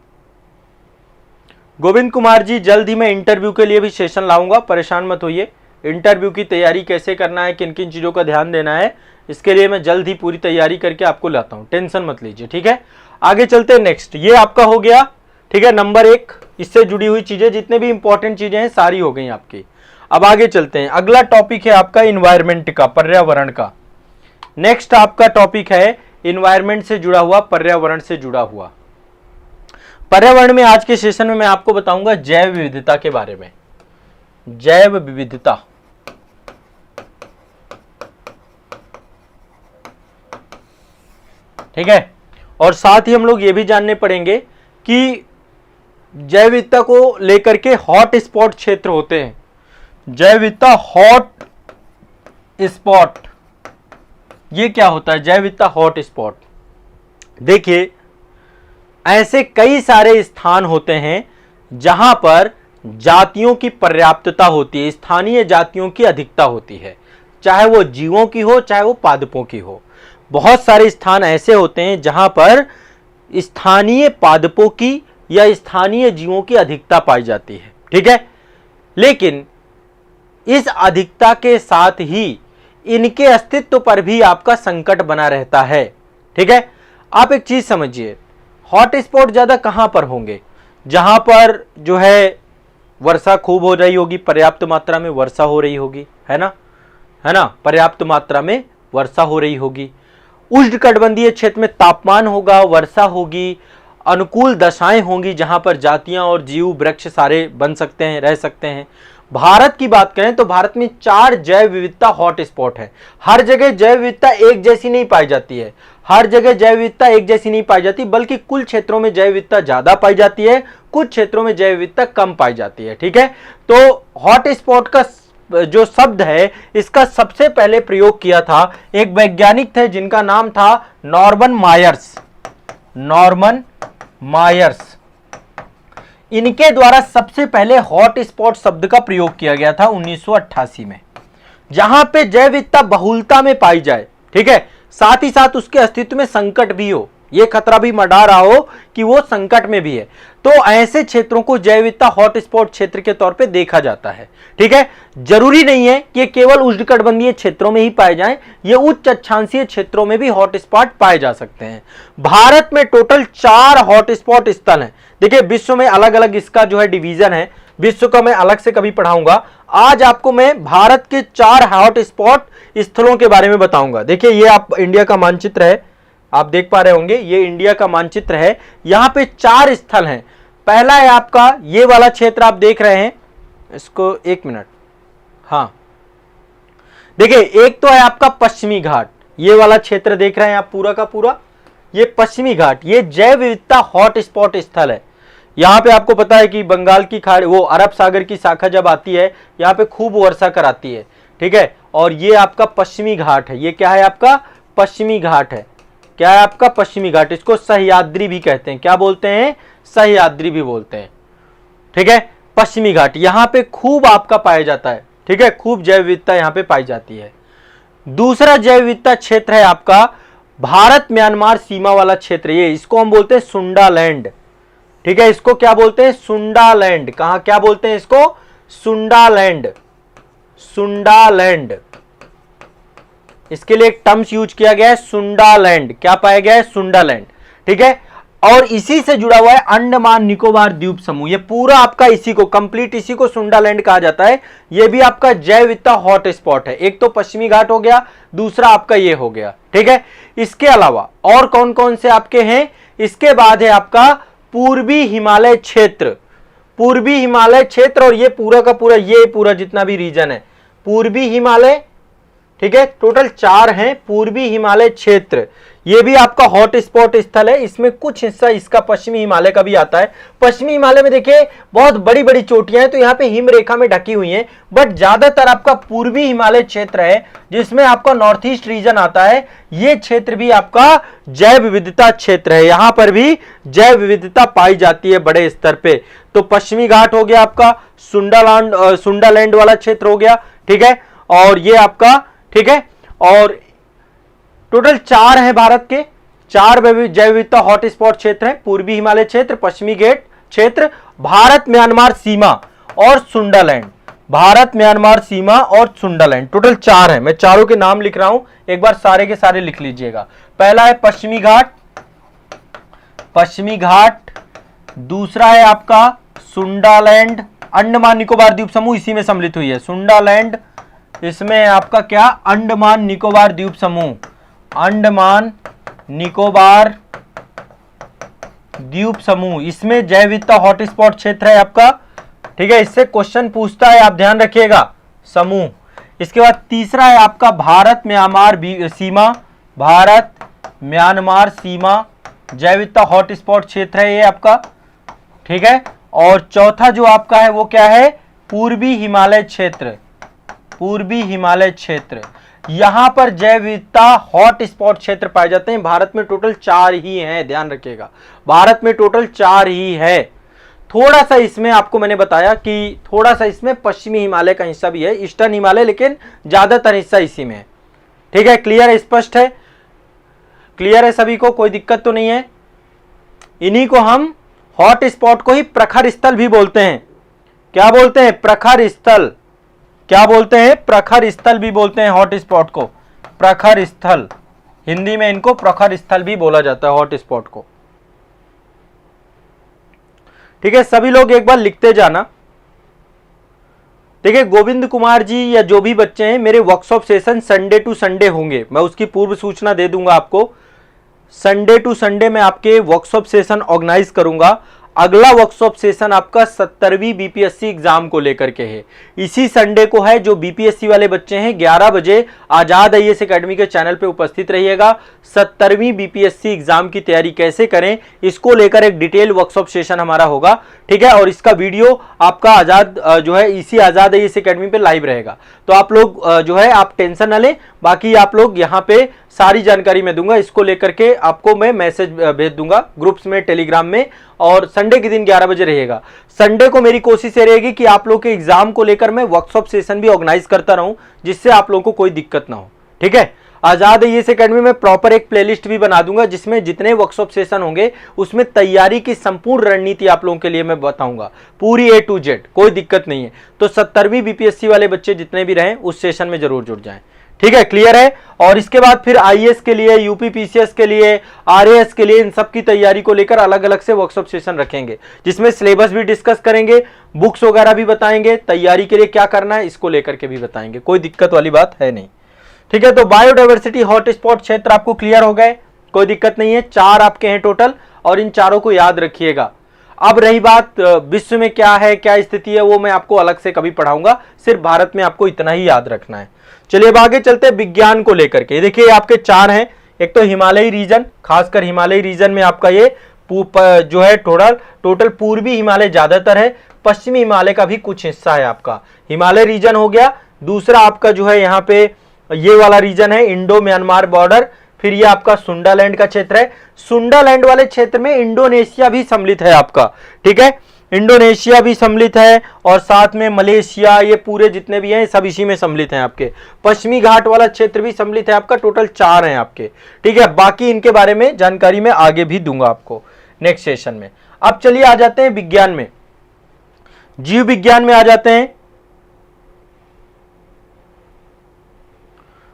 गोविंद कुमार जी, जल्द ही मैं इंटरव्यू के लिए भी सेशन लाऊंगा, परेशान मत होइए। इंटरव्यू की तैयारी कैसे करना है, किन किन चीज़ों का ध्यान देना है, इसके लिए मैं जल्द ही पूरी तैयारी करके आपको लाता हूं, टेंशन मत लीजिए, ठीक है। आगे चलते हैं नेक्स्ट। ये आपका हो गया, ठीक है, नंबर 1, इससे जुड़ी हुई चीजें, जितने भी इंपॉर्टेंट चीजें हैं सारी हो गई आपकी। अब आगे चलते हैं, अगला टॉपिक है आपका इन्वायरमेंट का, पर्यावरण का। नेक्स्ट आपका टॉपिक है इन्वायरमेंट से जुड़ा हुआ, पर्यावरण से जुड़ा हुआ। पर्यावरण में आज के सेशन में मैं आपको बताऊंगा जैव विविधता के बारे में। जैव विविधता, ठीक है। और साथ ही हम लोग ये भी जानने पड़ेंगे कि जैव विविधता को लेकर के हॉट स्पॉट क्षेत्र होते हैं। जैव विविधता हॉट स्पॉट, ये क्या होता है जैव विविधता हॉट स्पॉट? देखिए, ऐसे कई सारे स्थान होते हैं जहां पर जातियों की पर्याप्तता होती है, स्थानीय जातियों की अधिकता होती है, चाहे वो जीवों की हो चाहे वो पादपों की हो। बहुत सारे स्थान ऐसे होते हैं जहां पर स्थानीय पादपों की या स्थानीय जीवों की अधिकता पाई जाती है, ठीक है। लेकिन इस अधिकता के साथ ही इनके अस्तित्व पर भी आपका संकट बना रहता है, ठीक है। आप एक चीज समझिए, हॉट स्पॉट ज्यादा कहां पर होंगे? जहां पर जो है वर्षा खूब हो रही होगी, पर्याप्त मात्रा में वर्षा हो रही होगी, है ना, पर्याप्त मात्रा में वर्षा हो रही होगी। उष्णकटिबंधीय क्षेत्र में तापमान होगा, वर्षा होगी, अनुकूल दशाएं होंगी जहां पर जातियां और जीव वृक्ष सारे बन सकते हैं, रह सकते हैं। भारत की बात करें तो भारत में 4 जैव विविधता हॉट स्पॉट है। हर जगह जैव विविधता एक जैसी नहीं पाई जाती है, हर जगह जैव विविधता एक जैसी नहीं पाई जाती, बल्कि कुछ क्षेत्रों में जैव विविधता ज्यादा पाई जाती है, कुछ क्षेत्रों में जैव विविधता कम पाई जाती है, ठीक है। तो हॉट स्पॉट का जो शब्द है, इसका सबसे पहले प्रयोग किया था एक वैज्ञानिक थे जिनका नाम था नॉर्मन मायर्स। नॉर्मन मायर्स, इनके द्वारा सबसे पहले हॉट स्पॉट शब्द का प्रयोग किया गया था 1988 में, जहां पे जैव विविधता बहुलता में पाई जाए, ठीक है, साथ ही साथ उसके अस्तित्व में संकट भी हो, यह खतरा भी मंडरा रहा हो कि वो संकट में भी है। तो ऐसे क्षेत्रों को जैव विविधता हॉट स्पॉट क्षेत्र के तौर पे देखा जाता है, ठीक है। जरूरी नहीं है कि केवल उष्णकटिबंधीय क्षेत्रों में ही पाए जाएं, ये उच्च अक्षांशीय क्षेत्रों में भी हॉट स्पॉट पाए जा सकते हैं। भारत में टोटल 4 हॉट स्पॉट स्थल हैं। देखिए, विश्व में अलग अलग इसका जो है डिवीजन है, विश्व का मैं अलग से कभी पढ़ाऊंगा। आज आपको मैं भारत के 4 हॉट स्पॉट स्थलों के बारे में बताऊंगा। देखिए, ये आप इंडिया का मानचित्र है, आप देख पा रहे होंगे, ये इंडिया का मानचित्र है। यहां पे 4 स्थल हैं। पहला है आपका ये वाला क्षेत्र आप देख रहे हैं, इसको एक मिनट, हाँ, देखिए, एक तो है आपका पश्चिमी घाट, ये वाला क्षेत्र देख रहे हैं आप पूरा का पूरा, ये पश्चिमी घाट, ये जैव विविधता हॉट स्पॉट स्थल है। यहां पे आपको पता है कि बंगाल की खाड़ी, वो अरब सागर की शाखा जब आती है यहां पे खूब वर्षा कराती है, ठीक है। और ये आपका पश्चिमी घाट है, ये क्या है आपका पश्चिमी घाट है, क्या है आपका पश्चिमी घाट, इसको सह्याद्री भी कहते हैं। क्या बोलते हैं? सह्याद्री भी बोलते हैं, ठीक है। पश्चिमी घाट यहां पे खूब आपका पाया जाता है, ठीक है, खूब जैव विविधता यहां पे पाई जाती है। दूसरा जैव विविधता क्षेत्र है आपका भारत म्यांमार सीमा वाला क्षेत्र, ये इसको हम बोलते हैं सुंडालैंड, ठीक है। इसको क्या बोलते हैं? सुंडालैंड। कहां क्या बोलते हैं इसको? सुंडालैंड। सुंडालैंड, इसके लिए एक टर्म्स यूज किया गया है सुंडालैंड। क्या पाया गया है? सुंडालैंड, ठीक है। और इसी से जुड़ा हुआ है अंडमान निकोबार द्वीप समूह, ये पूरा आपका इसी को कंप्लीट इसी को सुंडालैंड कहा जाता है। ये भी आपका जैव विविधता हॉट स्पॉट है। एक तो पश्चिमी घाट हो गया, दूसरा आपका ये हो गया, ठीक है। इसके अलावा और कौन कौन से आपके हैं? इसके बाद है आपका पूर्वी हिमालय क्षेत्र। पूर्वी हिमालय क्षेत्र, और ये पूरा का पूरा, ये पूरा जितना भी रीजन है पूर्वी हिमालय, ठीक है। टोटल 4 हैं पूर्वी हिमालय क्षेत्र, ये भी आपका हॉट स्पॉट स्थल है। इसमें कुछ हिस्सा इसका पश्चिमी हिमालय का भी आता है। पश्चिमी हिमालय में देखिए बहुत बड़ी बड़ी चोटियां हैं, तो यहाँ पे हिम रेखा में ढकी हुई हैं, बट ज्यादातर आपका पूर्वी हिमालय क्षेत्र है जिसमें आपका नॉर्थ ईस्ट रीजन आता है। ये क्षेत्र भी आपका जैव विविधता क्षेत्र है, यहां पर भी जैव विविधता पाई जाती है बड़े स्तर पे। तो पश्चिमी घाट हो गया आपका, सुंडालैंड वाला क्षेत्र हो गया, ठीक है। और ये आपका, ठीक है, और टोटल 4 है भारत के, 4 जैव विविधता हॉट स्पॉट क्षेत्र है। पूर्वी हिमालय क्षेत्र, पश्चिमी घाट क्षेत्र, भारत म्यांमार सीमा और सुंडालैंड। भारत म्यांमार सीमा और सुंडालैंड, टोटल 4 है। मैं चारों के नाम लिख रहा हूं, एक बार सारे के सारे लिख लीजिएगा। पहला है पश्चिमी घाट, पश्चिमी घाट। दूसरा है आपका सुंडालैंड, अंडमान निकोबार द्वीप समूह इसी में सम्मिलित हुई है, सुंडालैंड। इसमें आपका क्या? अंडमान निकोबार द्वीप समूह, अंडमान निकोबार द्वीप समूह, इसमें जैव विविधता हॉटस्पॉट क्षेत्र है आपका। ठीक है, इससे क्वेश्चन पूछता है, आप ध्यान रखिएगा, समूह। इसके बाद तीसरा है आपका भारत म्यांमार सीमा, भारत म्यांमार सीमा जैव विविधता हॉटस्पॉट क्षेत्र है ये आपका। ठीक है, और चौथा जो आपका है वो क्या है, पूर्वी हिमालय क्षेत्र, पूर्वी हिमालय क्षेत्र। यहां पर जैव विविधता हॉटस्पॉट क्षेत्र पाए जाते हैं। भारत में टोटल 4 ही हैं, ध्यान रखिएगा, भारत में टोटल 4 ही है। थोड़ा सा इसमें आपको मैंने बताया कि थोड़ा सा इसमें पश्चिमी हिमालय का हिस्सा भी है, ईस्टर्न हिमालय, लेकिन ज्यादातर हिस्सा इसी में है। ठीक है, क्लियर है, स्पष्ट है, क्लियर है सभी को, कोई दिक्कत तो नहीं है। इन्हीं को हम हॉट स्पॉट को ही प्रखर स्थल भी बोलते हैं। क्या बोलते हैं, प्रखर स्थल। क्या बोलते हैं, प्रखर स्थल भी बोलते हैं हॉट स्पॉट को, प्रखर स्थल। हिंदी में इनको प्रखर स्थल भी बोला जाता है हॉट स्पॉट को। ठीक है, सभी लोग एक बार लिखते जाना। देखिए गोविंद कुमार जी या जो भी बच्चे हैं, मेरे workshop session Sunday to Sunday होंगे, मैं उसकी पूर्व सूचना दे दूंगा आपको। संडे टू संडे में आपके वर्कशॉप सेशन ऑर्गेनाइज करूंगा। अगला वर्कशॉप सेशन आपका 70वीं बीपीएससी एग्जाम को लेकर के है, इसी संडे को है। जो बीपीएससी वाले बच्चे हैं 11 बजे आजाद आईएएस एकेडमी के चैनल पे उपस्थित रहिएगा। 70वीं बीपीएससी एग्जाम की तैयारी कैसे करें, इसको लेकर एक डिटेल वर्कशॉप सेशन हमारा होगा। ठीक है, और इसका वीडियो आपका आजाद जो है इसी आजाद आईएएस एकेडमी पे लाइव रहेगा। तो आप लोग जो है आप टेंशन ना लें, बाकी आप लोग यहाँ पे सारी जानकारी मैं दूंगा। इसको लेकर के आपको मैं मैसेज भेज दूंगा ग्रुप्स में, टेलीग्राम में, और संडे के दिन 11 बजे रहेगा। संडे को मेरी कोशिश ये रहेगी कि आप लोग के एग्जाम को लेकर मैं वर्कशॉप सेशन भी ऑर्गेनाइज करता रहूं, जिससे आप लोगों को कोई दिक्कत ना हो। ठीक है, आजाद आईएएस एकेडमी में प्रॉपर एक प्लेलिस्ट भी बना दूंगा, जिसमें जितने वर्कशॉप सेशन होंगे उसमें तैयारी की संपूर्ण रणनीति आप लोगों के लिए मैं बताऊंगा, पूरी A to Z, कोई दिक्कत नहीं है। तो 70वीं बीपीएससी वाले बच्चे जितने भी रहें उस सेशन में जरूर जुड़ जाएं। ठीक है, क्लियर है। और इसके बाद फिर आईएएस के लिए, यूपीपीसीएस के लिए, आरएएस के लिए, इन सब की तैयारी को लेकर अलग अलग से वर्कशॉप सेशन रखेंगे, जिसमें सिलेबस भी डिस्कस करेंगे, बुक्स वगैरह भी बताएंगे, तैयारी के लिए क्या करना है इसको लेकर के भी बताएंगे। कोई दिक्कत वाली बात है नहीं। ठीक है, तो बायोडायवर्सिटी हॉटस्पॉट क्षेत्र आपको क्लियर हो गए, कोई दिक्कत नहीं है। 4 आपके हैं टोटल, और इन चारों को याद रखिएगा। अब रही बात विश्व में क्या है, क्या स्थिति है, वो मैं आपको अलग से कभी पढ़ाऊंगा, सिर्फ भारत में आपको इतना ही याद रखना है। चलिए अब आगे चलते हैं विज्ञान को लेकर के। देखिए आपके 4 हैं, एक तो हिमालयी रीजन, खासकर हिमालयी रीजन में आपका ये जो है टोटल पूर्वी हिमालय ज्यादातर है, पश्चिमी हिमालय का भी कुछ हिस्सा है आपका। हिमालय रीजन हो गया। दूसरा आपका जो है यहाँ पे ये वाला रीजन है इंडो म्यांमार बॉर्डर। फिर ये आपका सुंडालैंड का क्षेत्र है। सुंडालैंड वाले क्षेत्र में इंडोनेशिया भी सम्मिलित है आपका। ठीक है, इंडोनेशिया भी सम्मिलित है, और साथ में मलेशिया, ये पूरे जितने भी हैं सब इसी में सम्मिलित हैं आपके। पश्चिमी घाट वाला क्षेत्र भी सम्मिलित है आपका। टोटल 4 हैं आपके। ठीक है, बाकी इनके बारे में जानकारी मैं आगे भी दूंगा आपको नेक्स्ट सेशन में। अब चलिए आ जाते हैं विज्ञान में, जीव विज्ञान में आ जाते हैं।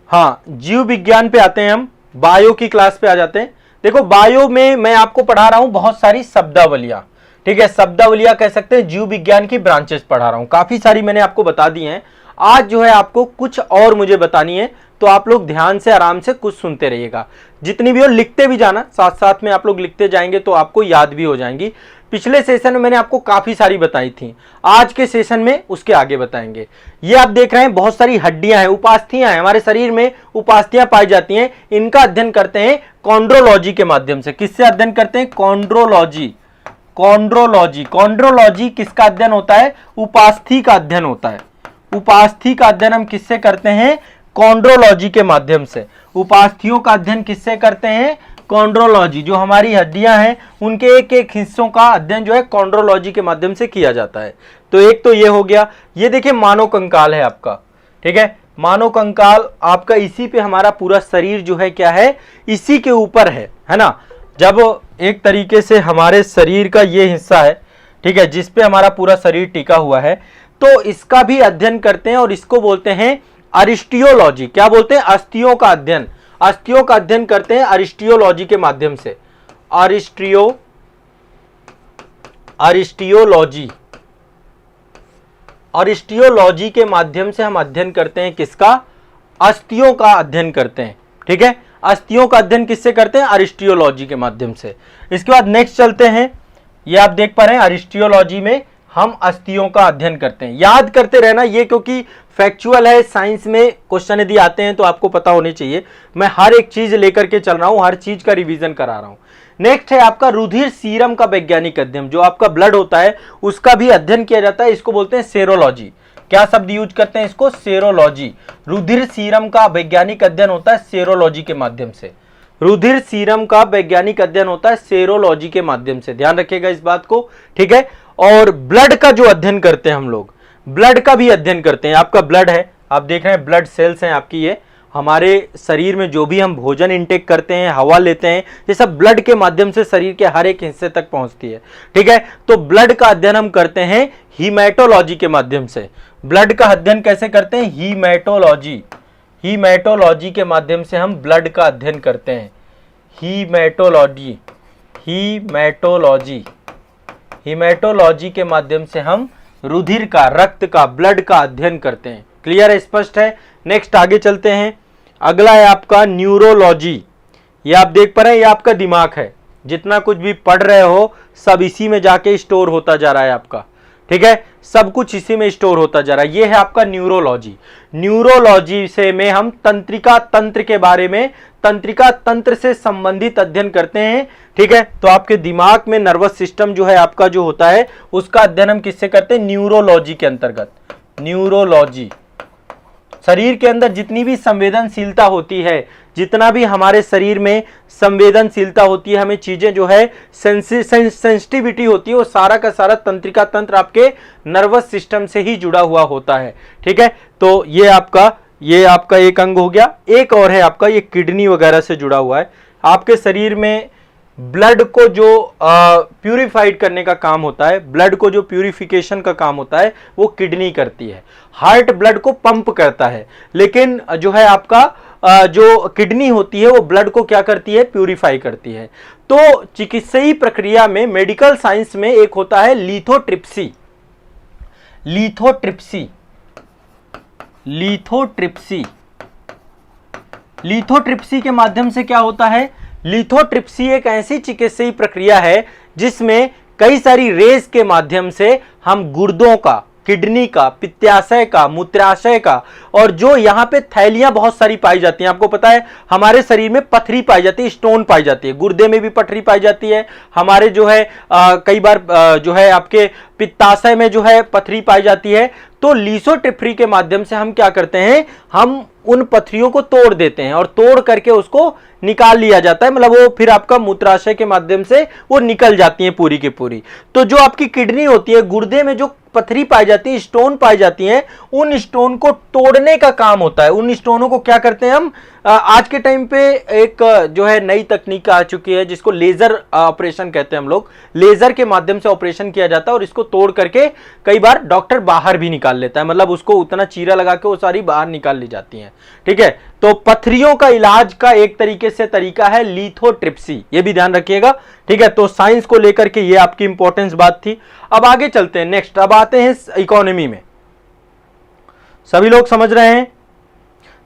हाँ, जीव विज्ञान पे आते हैं हम, बायो की क्लास पे आ जाते हैं। देखो बायो में मैं आपको पढ़ा रहा हूं बहुत सारी शब्दावलियां। ठीक है, शब्दावलियां कह सकते हैं, जीव विज्ञान की ब्रांचेस पढ़ा रहा हूं, काफी सारी मैंने आपको बता दी हैं। आज जो है आपको कुछ और मुझे बतानी है, तो आप लोग ध्यान से आराम से कुछ सुनते रहिएगा। जितनी भी हो लिखते भी जाना, साथ साथ में आप लोग लिखते जाएंगे तो आपको याद भी हो जाएंगी। पिछले सेशन में मैंने आपको काफी सारी बताई थी, आज के सेशन में उसके आगे बताएंगे। ये आप देख रहे हैं बहुत सारी हड्डियां हैं, उपास्थियां हैं, हमारे शरीर में उपास्थियां पाई जाती हैं। इनका अध्ययन करते हैं कॉन्ड्रोलॉजी के माध्यम से। किससे अध्ययन करते हैं? कॉन्ड्रोलॉजी। कॉन्ड्रोलॉजी, कॉन्ड्रोलॉजी किसका अध्ययन होता है? उपास्थि का अध्ययन होता है। उपास्थि का अध्ययन हम किससे करते हैं? कॉन्ड्रोलॉजी के माध्यम से। उपास्थियों का अध्ययन किससे करते हैं? कॉन्ड्रोलॉजी। जो हमारी हड्डियां हैं उनके एक एक हिस्सों का अध्ययन जो है कॉन्ड्रोलॉजी के माध्यम से किया जाता है। तो एक तो ये हो गया। ये देखिए मानव कंकाल है आपका, ठीक है, मानव कंकाल आपका, इसी पे हमारा पूरा शरीर जो है क्या है, इसी के ऊपर है ना। जब एक तरीके से हमारे शरीर का ये हिस्सा है, ठीक है, जिस पे हमारा पूरा शरीर टिका हुआ है, तो इसका भी अध्ययन करते हैं और इसको बोलते हैं अरिस्टियोलॉजी। क्या बोलते हैं? अस्थियों का अध्ययन। अस्थियों का अध्ययन करते हैं अरिस्टियोलॉजी के माध्यम से। अरिस्टियोलॉजी, अरिस्टियोलॉजी के माध्यम से हम अध्ययन करते हैं किसका? अस्थियों का अध्ययन करते हैं। ठीक है, अस्थियों का अध्ययन किससे करते हैं? अरिस्टियोलॉजी के माध्यम से। इसके बाद नेक्स्ट चलते हैं, ये आप देख पा रहे हैं अरिस्टियोलॉजी में हम अस्थियों का अध्ययन करते हैं। याद करते रहना ये, क्योंकि फैक्चुअल है, साइंस में क्वेश्चन यदि आते हैं तो आपको पता होने चाहिए। मैं हर एक चीज लेकर के चल रहा हूं, हर चीज का रिवीजन करा रहा हूं। नेक्स्ट है आपका रुधिर सीरम का वैज्ञानिक अध्ययन। जो आपका ब्लड होता है उसका भी अध्ययन किया जाता है, इसको बोलते हैं सेरोलॉजी। क्या शब्द यूज करते हैं इसको? सेरोलॉजी। रुधिर सीरम का वैज्ञानिक अध्ययन होता है सेरोलॉजी के माध्यम से। रुधिर सीरम का वैज्ञानिक अध्ययन होता है सेरोलॉजी के माध्यम से, ध्यान रखिएगा इस बात को, ठीक है। और ब्लड का जो अध्ययन करते हैं हम लोग, ब्लड का भी अध्ययन करते हैं। आपका ब्लड है, आप देख रहे हैं ब्लड सेल्स हैं आपकी, ये हमारे शरीर में जो भी हम भोजन इंटेक करते हैं, हवा लेते हैं, ये सब ब्लड के माध्यम से शरीर के हर एक हिस्से तक पहुंचती है, ठीक है। तो ब्लड का अध्ययन हम करते हैं हीमेटोलॉजी के माध्यम से। ब्लड का अध्ययन कैसे करते हैं? हीमेटोलॉजी। हीमेटोलॉजी के माध्यम से हम ब्लड का अध्ययन करते हैं। हीमेटोलॉजी, हीमेटोलॉजी, हीमेटोलॉजी के माध्यम से हम रुधिर का, रक्त का, ब्लड का अध्ययन करते हैं। क्लियर है, स्पष्ट है। नेक्स्ट आगे चलते हैं। अगला है आपका न्यूरोलॉजी। ये आप देख पा रहे हैं, ये आपका दिमाग है। जितना कुछ भी पढ़ रहे हो सब इसी में जाके स्टोर होता जा रहा है आपका, ठीक है। सब कुछ इसी में स्टोर होता जा रहा है। ये है आपका न्यूरोलॉजी। न्यूरोलॉजी से में हम तंत्रिका तंत्र के बारे में, तंत्रिका तंत्र से संबंधित अध्ययन करते हैं, ठीक है। तो आपके दिमाग में नर्वस सिस्टम जो है आपका जो होता है उसका अध्ययन हम किससे करते हैं? न्यूरोलॉजी के अंतर्गत। न्यूरोलॉजी। शरीर के अंदर जितनी भी संवेदनशीलता होती है, जितना भी हमारे शरीर में संवेदनशीलता होती है, हमें चीजें जो है सेंसिटिविटी होती है, वो सारा का सारा तंत्रिका तंत्र आपके नर्वस सिस्टम से ही जुड़ा हुआ होता है, ठीक है। तो ये आपका एक अंग हो गया। एक और है आपका ये किडनी वगैरह से जुड़ा हुआ है। आपके शरीर में ब्लड को जो प्यूरिफाइड करने का काम होता है, ब्लड को जो प्यूरिफिकेशन का काम होता है वो किडनी करती है। हार्ट ब्लड को पंप करता है, लेकिन जो है आपका जो किडनी होती है वो ब्लड को क्या करती है? प्यूरिफाई करती है। तो चिकित्सीय प्रक्रिया में, मेडिकल साइंस में एक होता है लिथोट्रिप्सी। लिथोट्रिप्सी, लिथोट्रिप्सी, लिथोट्रिप्सी के माध्यम से क्या होता है? लिथोट्रिप्सी एक ऐसी चिकित्सीय प्रक्रिया है जिसमें कई सारी रेस के माध्यम से हम गुर्दों का, किडनी का, पित्ताशय का, मूत्राशय का, और जो यहाँ पे थैलियां बहुत सारी पाई जाती हैं। आपको पता है हमारे शरीर में पथरी पाई जाती है, स्टोन पाई जाती है, गुर्दे में भी पथरी पाई जाती है, हमारे जो है कई बार जो है आपके पित्ताशय में जो है पथरी पाई जाती है। तो लिथोट्रिप्सी के माध्यम से हम क्या करते हैं? हम उन पथरियों को तोड़ देते हैं और तोड़ करके उसको निकाल लिया जाता है, मतलब वो फिर आपका मूत्राशय के माध्यम से वो निकल जाती है पूरी की पूरी। तो जो आपकी किडनी होती है, गुर्दे में जो पथरी पाई जाती है, स्टोन पाई जाती हैं, उन स्टोन को तोड़ने का काम होता है। उन स्टोनों को क्या करते हैं हम? आज के टाइम पे एक जो है नई तकनीक आ चुकी है जिसको लेजर ऑपरेशन कहते हैं हम लोग। लेजर के माध्यम से ऑपरेशन किया जाता है और इसको तोड़ करके कई बार डॉक्टर बाहर भी निकाल लेता है, मतलब उसको उतना चीरा लगा के वो सारी बाहर निकाल ली जाती हैं, ठीक है। तो पथरियों का इलाज का एक तरीके से तरीका है लिथोट्रिप्सी, ये भी ध्यान रखिएगा, ठीक है। तो साइंस को लेकर के ये आपकी इंपॉर्टेंस बात थी। अब आगे चलते हैं, नेक्स्ट अब आते हैं इकोनॉमी में। सभी लोग समझ रहे हैं?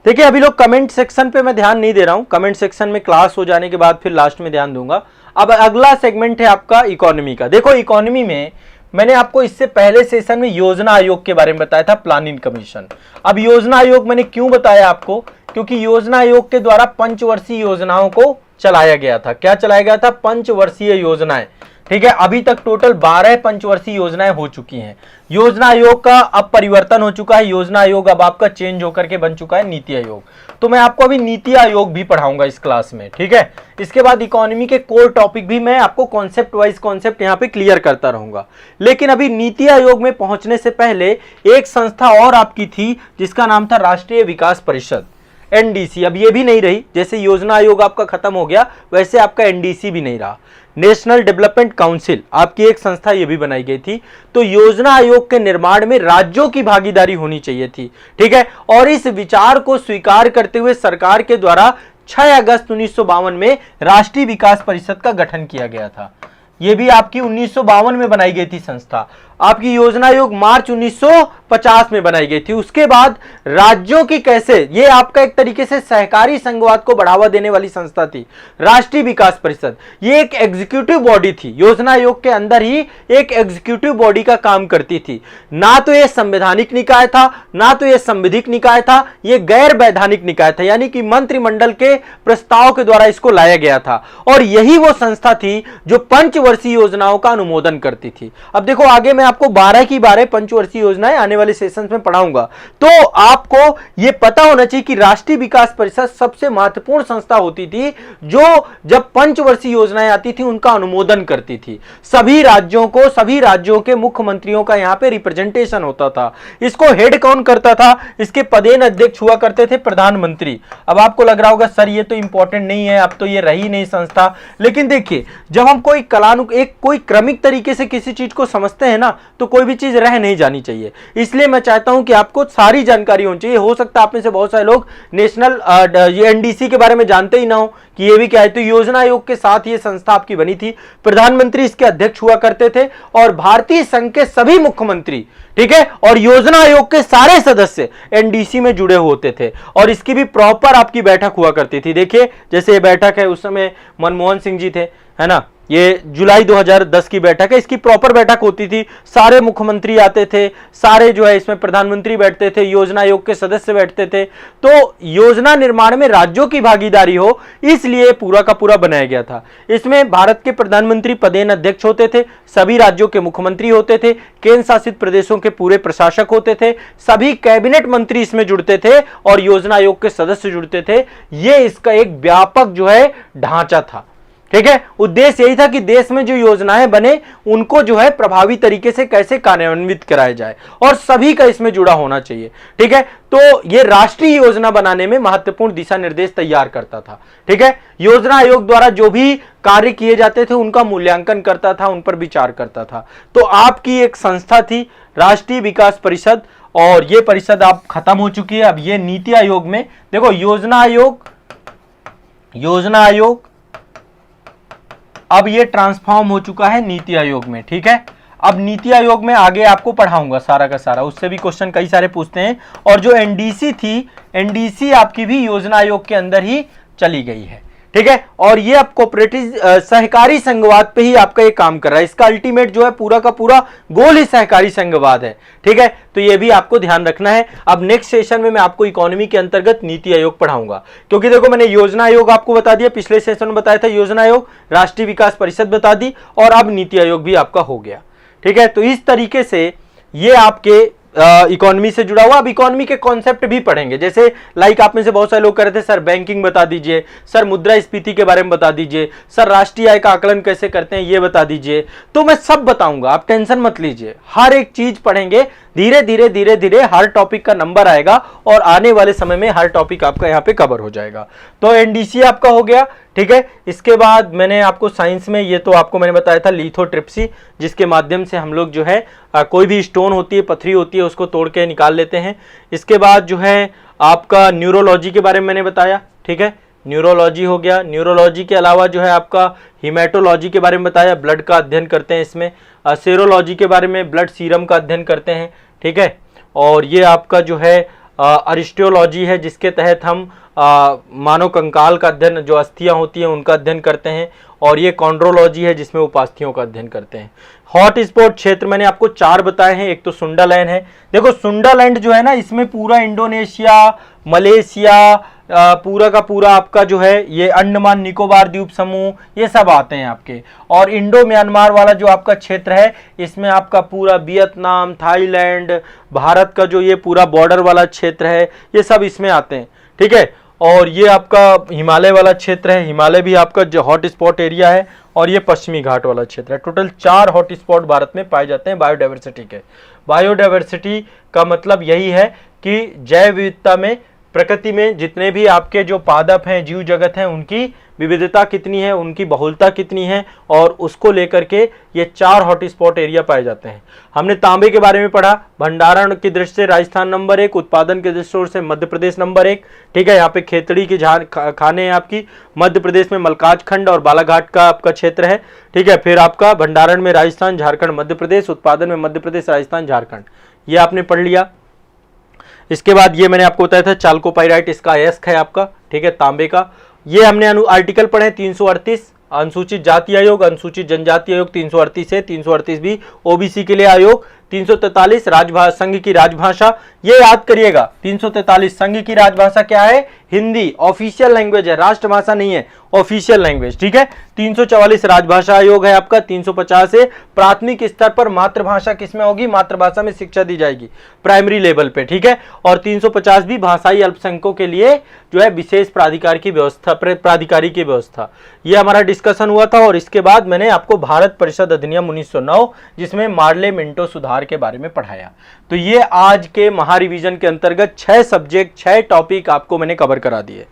देखिए अभी लोग कमेंट सेक्शन पे मैं ध्यान नहीं दे रहा हूं, कमेंट सेक्शन में क्लास हो जाने के बाद फिर लास्ट में ध्यान दूंगा। अब अगला सेगमेंट है आपका इकोनॉमी का। देखो इकोनॉमी में मैंने आपको इससे पहले सेशन में योजना आयोग के बारे में बताया था, प्लानिंग कमीशन। अब योजना आयोग मैंने क्यों बताया आपको? क्योंकि योजना आयोग के द्वारा पंचवर्षीय योजनाओं को चलाया गया था। क्या चलाया गया था? पंचवर्षीय योजनाएं, ठीक है। अभी तक टोटल 12 पंचवर्षीय योजनाएं हो चुकी हैं। योजना आयोग का अब परिवर्तन हो चुका है, योजना आयोग अब आपका चेंज होकर के बन चुका है नीति आयोग। तो मैं आपको अभी नीति आयोग भी पढ़ाऊंगा इस क्लास में, ठीक है। इसके बाद इकोनॉमी के कोर टॉपिक भी मैं आपको कॉन्सेप्ट वाइज कॉन्सेप्ट यहाँ पे क्लियर करता रहूंगा। लेकिन अभी नीति आयोग में पहुंचने से पहले एक संस्था और आपकी थी जिसका नाम था राष्ट्रीय विकास परिषद, एनडीसी। अब ये भी नहीं रही, जैसे योजना आयोग आपका खत्म हो गया वैसे आपका एनडीसी भी नहीं रहा। नेशनल डेवलपमेंट काउंसिल आपकी एक संस्था ये भी बनाई गई थी। तो योजना आयोग के निर्माण में राज्यों की भागीदारी होनी चाहिए थी, ठीक है। और इस विचार को स्वीकार करते हुए सरकार के द्वारा 6 अगस्त 1952 में राष्ट्रीय विकास परिषद का गठन किया गया था। ये भी आपकी 1952 में बनाई गई थी संस्था। आपकी योजना आयोग मार्च 1950 में बनाई गई थी। उसके बाद राज्यों की कैसे, ये आपका एक तरीके से सहकारी संघवाद को बढ़ावा देने वाली संस्था थी राष्ट्रीय विकास परिषद। ये एक एग्जीक्यूटिव बॉडी थी, योजना आयोग के अंदर ही एक एग्जीक्यूटिव बॉडी का काम करती थी। ना तो ये संवैधानिक निकाय था, ना तो ये संविधिक निकाय था, ये गैर वैधानिक निकाय था, यानी कि मंत्रिमंडल के प्रस्ताव के द्वारा इसको लाया गया था। और यही वो संस्था थी जो पंचवर्षीय योजनाओं का अनुमोदन करती थी। अब देखो आगे मैं आपको 12 की 12 पंचवर्षीय योजनाएं आने वाले सेशंस में पढ़ाऊंगा, तो आपको यह पता होना चाहिए कि राष्ट्रीय विकास परिषद सबसे महत्वपूर्ण संस्था होती थी जो जब पंचवर्षीय योजनाएं आती थी उनका अनुमोदन करती थी। सभी राज्यों के मुख्यमंत्रियों का यहां पे रिप्रेजेंटेशन होता था। इसको हेड कौन करता था? इसके पदेन अध्यक्ष हुआ करते थे प्रधानमंत्री। अब आपको लग रहा होगा सर ये तो इंपॉर्टेंट नहीं है, अब तो ये रही नहीं संस्था, लेकिन देखिए जब हम कोई कोई क्रमिक तरीके से किसी चीज को समझते हैं ना, तो कोई भी चीज रह नहीं जानी चाहिए। इसलिए मैं चाहता हूं कि आपको सारी जानकारी होनी चाहिए। हो सकता है आप में से बहुत सारे लोग नेशनल एनडीसी के बारे में जानते ही ना हो कि ये भी क्या है। तो योजना आयोग के साथ ये संस्था आपकी बनी थी, प्रधानमंत्री इसके अध्यक्ष हुआ करते थे और भारतीय संघ के सभी मुख्यमंत्री, ठीक है, और योजना आयोग के सारे सदस्य एनडीसी में जुड़े होते थे और इसकी भी प्रॉपर आपकी बैठक हुआ करती थी। देखिए जैसे ये बैठक है, उस समय मनमोहन सिंह जी थे, है ना, ये जुलाई 2010 की बैठक है, इसकी प्रॉपर बैठक होती थी, सारे मुख्यमंत्री आते थे, सारे जो है इसमें प्रधानमंत्री बैठते थे, योजना आयोग के सदस्य बैठते थे। तो योजना निर्माण में राज्यों की भागीदारी हो इसलिए पूरा का पूरा बनाया गया था। इसमें भारत के प्रधानमंत्री पदेन अध्यक्ष होते थे, सभी राज्यों के मुख्यमंत्री होते थे, केंद्र शासित प्रदेशों के पूरे प्रशासक होते थे, सभी कैबिनेट मंत्री इसमें जुड़ते थे और योजना आयोग के सदस्य जुड़ते थे। यह इसका एक व्यापक जो है ढांचा था, ठीक है। उद्देश्य यही था कि देश में जो योजनाएं बने उनको जो है प्रभावी तरीके से कैसे कार्यान्वित कराया जाए और सभी का इसमें जुड़ा होना चाहिए, ठीक है। तो ये राष्ट्रीय योजना बनाने में महत्वपूर्ण दिशा निर्देश तैयार करता था, ठीक है। योजना आयोग द्वारा जो भी कार्य किए जाते थे उनका मूल्यांकन करता था, उन पर विचार करता था। तो आपकी एक संस्था थी राष्ट्रीय विकास परिषद और ये परिषद आप खत्म हो चुकी है। अब ये नीति आयोग में देखो, योजना आयोग अब ये ट्रांसफॉर्म हो चुका है नीति आयोग में, ठीक है। अब नीति आयोग में आगे आपको पढ़ाऊंगा सारा का सारा, उससे भी क्वेश्चन कई सारे पूछते हैं। और जो एनडीसी थी, एनडीसी आपकी भी योजना आयोग के अंदर ही चली गई है, ठीक है। और ये आप कोऑपरेटिव सहकारी संघवाद पे ही आपका ये काम कर रहा है। इसका अल्टीमेट जो है पूरा का पूरा गोल ही सहकारी संघवाद है, ठीक है। तो ये भी आपको ध्यान रखना है। अब नेक्स्ट सेशन में मैं आपको इकोनॉमी के अंतर्गत नीति आयोग पढ़ाऊंगा, क्योंकि देखो मैंने योजना आयोग आपको बता दिया, पिछले सेशन में बताया था योजना आयोग, राष्ट्रीय विकास परिषद बता दी और अब नीति आयोग भी आपका हो गया, ठीक है। तो इस तरीके से ये आपके इकोनॉमी से जुड़ा हुआ। अब इकोनॉमी के कॉन्सेप्ट भी पढ़ेंगे, जैसे लाइक आप में से बहुत सारे लोग कह रहे थे सर बैंकिंग बता दीजिए, सर मुद्रास्फीति के बारे में बता दीजिए, सर राष्ट्रीय आय का आकलन कैसे करते हैं ये बता दीजिए। तो मैं सब बताऊंगा, आप टेंशन मत लीजिए, हर एक चीज पढ़ेंगे। धीरे धीरे हर टॉपिक का नंबर आएगा और आने वाले समय में हर टॉपिक आपका यहाँ पे कवर हो जाएगा। तो एनडीसी आपका हो गया, ठीक है। इसके बाद मैंने आपको साइंस में, ये तो आपको मैंने बताया था लिथोट्रिप्सी, जिसके माध्यम से हम लोग जो है कोई भी स्टोन होती है, पथरी होती है, उसको तोड़ के निकाल लेते हैं। इसके बाद जो है आपका न्यूरोलॉजी के बारे में मैंने बताया, ठीक है, न्यूरोलॉजी हो गया। न्यूरोलॉजी के अलावा जो है आपका हीमेटोलॉजी के बारे में बताया, ब्लड का अध्ययन करते हैं इसमें। सेरोलॉजी के बारे में ब्लड सीरम का अध्ययन करते हैं, ठीक है। और ये आपका जो है अरिस्टियोलॉजी है, जिसके तहत हम मानव कंकाल का अध्ययन, जो अस्थियां होती हैं उनका अध्ययन करते हैं। और ये कॉन्ड्रोलॉजी है, जिसमें उपास्थियों का अध्ययन करते हैं। हॉट स्पॉट क्षेत्र मैंने आपको 4 बताए हैं। एक तो सुंडालैंड है, देखो सुंडालैंड जो है ना, इसमें पूरा इंडोनेशिया, मलेशिया, पूरा का पूरा आपका जो है ये अंडमान निकोबार द्वीप समूह, ये सब आते हैं आपके। और इंडो म्यांमार वाला जो आपका क्षेत्र है, इसमें आपका पूरा वियतनाम, थाईलैंड, भारत का जो ये पूरा बॉर्डर वाला क्षेत्र है, ये सब इसमें आते हैं, ठीक है। और ये आपका हिमालय वाला क्षेत्र है, हिमालय भी आपका जो हॉट स्पॉट एरिया है। और ये पश्चिमी घाट वाला क्षेत्र है। टोटल 4 हॉट स्पॉट भारत में पाए जाते हैं बायोडाइवर्सिटी के। बायोडाइवर्सिटी का मतलब यही है कि जैव विविधता में, प्रकृति में जितने भी आपके जो पादप हैं, जीव जगत हैं, उनकी विविधता कितनी है, उनकी बहुलता कितनी है, और उसको लेकर के ये 4 हॉट स्पॉट एरिया पाए जाते हैं। हमने तांबे के बारे में पढ़ा, भंडारण की दृष्टि से राजस्थान नंबर 1, उत्पादन के दृष्टि से मध्य प्रदेश नंबर 1, ठीक है। यहाँ पे खेतड़ी की खाने हैं आपकी, मध्य प्रदेश में मलकाज खंड और बालाघाट का आपका क्षेत्र है, ठीक है। फिर आपका भंडारण में राजस्थान, झारखंड, मध्य प्रदेश, उत्पादन में मध्य प्रदेश, राजस्थान, झारखंड, ये आपने पढ़ लिया। इसके बाद ये मैंने आपको बताया था चाल्कोपाइराइट, इसका अयस्क है आपका, ठीक है, तांबे का। ये हमने आर्टिकल पढ़े 338, अनुसूचित जाति आयोग, अनुसूचित जनजाति आयोग 338 है, 338 भी ओबीसी के लिए आयोग। 343 राजभाषा, संघ की राजभाषा, ये याद करिएगा 343 संघ की राजभाषा क्या है? हिंदी, ऑफिशियल लैंग्वेज है, राष्ट्रभाषा नहीं है, ऑफिशियल लैंग्वेज, ठीक है। 344 राजभाषा आयोग है आपका। 350 है प्राथमिक स्तर पर मातृभाषा किसमें होगी? मातृभाषा में शिक्षा दी जाएगी प्राइमरी लेवल पे, ठीक है। और 350 भी भाषाई अल्पसंख्यकों के लिए जो है विशेष प्राधिकार की व्यवस्था, प्राधिकारी की व्यवस्था, ये हमारा डिस्कशन हुआ था। और इसके बाद मैंने आपको भारत परिषद अधिनियम 1909 जिसमें मार्ले मिंटो सुधार के बारे में पढ़ाया। तो ये आज के महारिवीजन के अंतर्गत 6 सब्जेक्ट, 6 टॉपिक आपको मैंने कवर करा दिए।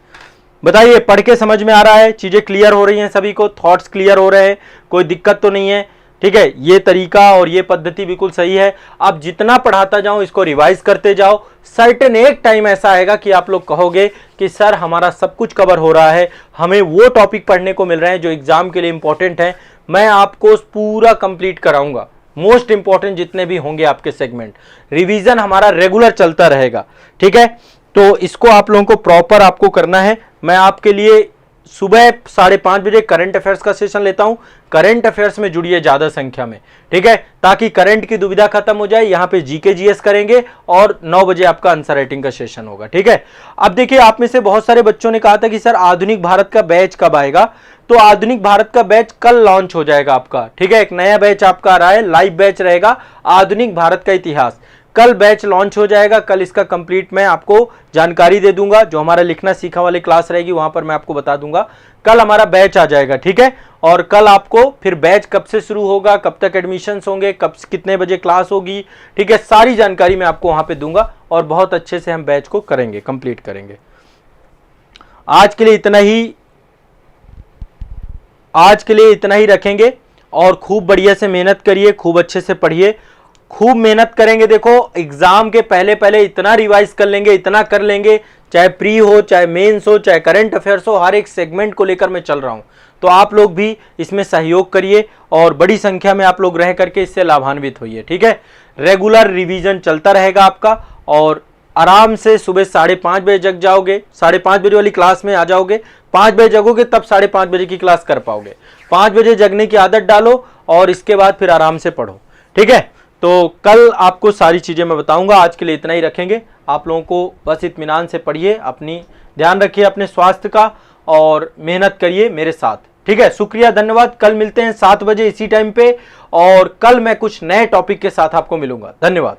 बताइए पढ़ के समझ में आ रहा है? चीजें क्लियर हो रही हैं सभी को? थॉट्स क्लियर हो रहे हैं? कोई दिक्कत तो नहीं है? ठीक है, ये तरीका और ये पद्धति बिल्कुल सही है। अब जितना पढ़ाता जाऊं इसको रिवाइज करते जाओ। सर्टेन एक टाइम ऐसा आएगा कि आप लोग कहोगे कि सर हमारा सब कुछ कवर हो रहा है, हमें वो टॉपिक पढ़ने को मिल रहे हैं जो एग्जाम के लिए इंपॉर्टेंट है। मैं आपको पूरा कंप्लीट कराऊंगा, मोस्ट इंपॉर्टेंट जितने भी होंगे आपके सेगमेंट। रिवीजन हमारा रेगुलर चलता रहेगा, ठीक है। तो इसको आप लोगों को प्रॉपर आपको करना है। मैं आपके लिए सुबह 5:30 बजे करंट अफेयर्स का सेशन लेता हूं। करंट अफेयर्स में जुड़िए ज्यादा संख्या में, ठीक है, ताकि करंट की दुविधा खत्म हो जाए। यहां पे जीके जीएस करेंगे और 9 बजे आपका आंसर राइटिंग का सेशन होगा, ठीक है। अब देखिए, आप में से बहुत सारे बच्चों ने कहा था कि सर आधुनिक भारत का बैच कब आएगा? तो आधुनिक भारत का बैच कल लॉन्च हो जाएगा आपका, ठीक है। एक नया बैच आपका आ रहा है, लाइव बैच रहेगा, आधुनिक भारत का इतिहास। कल बैच लॉन्च हो जाएगा। कल इसका कंप्लीट मैं आपको जानकारी दे दूंगा। जो हमारा लिखना सीखा वाली क्लास रहेगी वहां पर मैं आपको बता दूंगा। कल हमारा बैच आ जाएगा, ठीक है। और कल आपको फिर बैच कब से शुरू होगा, कब तक एडमिशन्स होंगे, कब कितने बजे क्लास होगी, ठीक है, सारी जानकारी मैं आपको वहां पे दूंगा और बहुत अच्छे से हम बैच को करेंगे, कंप्लीट करेंगे। आज के लिए इतना ही रखेंगे और खूब बढ़िया से मेहनत करिए, खूब अच्छे से पढ़िए, खूब मेहनत करेंगे। देखो एग्जाम के पहले पहले इतना रिवाइज कर लेंगे, इतना कर लेंगे, चाहे प्री हो, चाहे मेंस हो, चाहे करंट अफेयर्स हो, हर एक सेगमेंट को लेकर मैं चल रहा हूं। तो आप लोग भी इसमें सहयोग करिए और बड़ी संख्या में आप लोग रह करके इससे लाभान्वित होइए, ठीक है। रेगुलर रिवीजन चलता रहेगा आपका और आराम से सुबह 5:30 बजे जग जाओगे, 5:30 बजे वाली क्लास में आ जाओगे। 5 बजे जगोगे तब 5:30 बजे की क्लास कर पाओगे। 5 बजे जगने की आदत डालो और इसके बाद फिर आराम से पढ़ो, ठीक है। तो कल आपको सारी चीजें मैं बताऊंगा। आज के लिए इतना ही रखेंगे। आप लोगों को बस इत्मीनान से पढ़िए, अपनी ध्यान रखिए अपने स्वास्थ्य का और मेहनत करिए मेरे साथ, ठीक है। शुक्रिया, धन्यवाद। कल मिलते हैं 7 बजे इसी टाइम पे और कल मैं कुछ नए टॉपिक के साथ आपको मिलूंगा। धन्यवाद।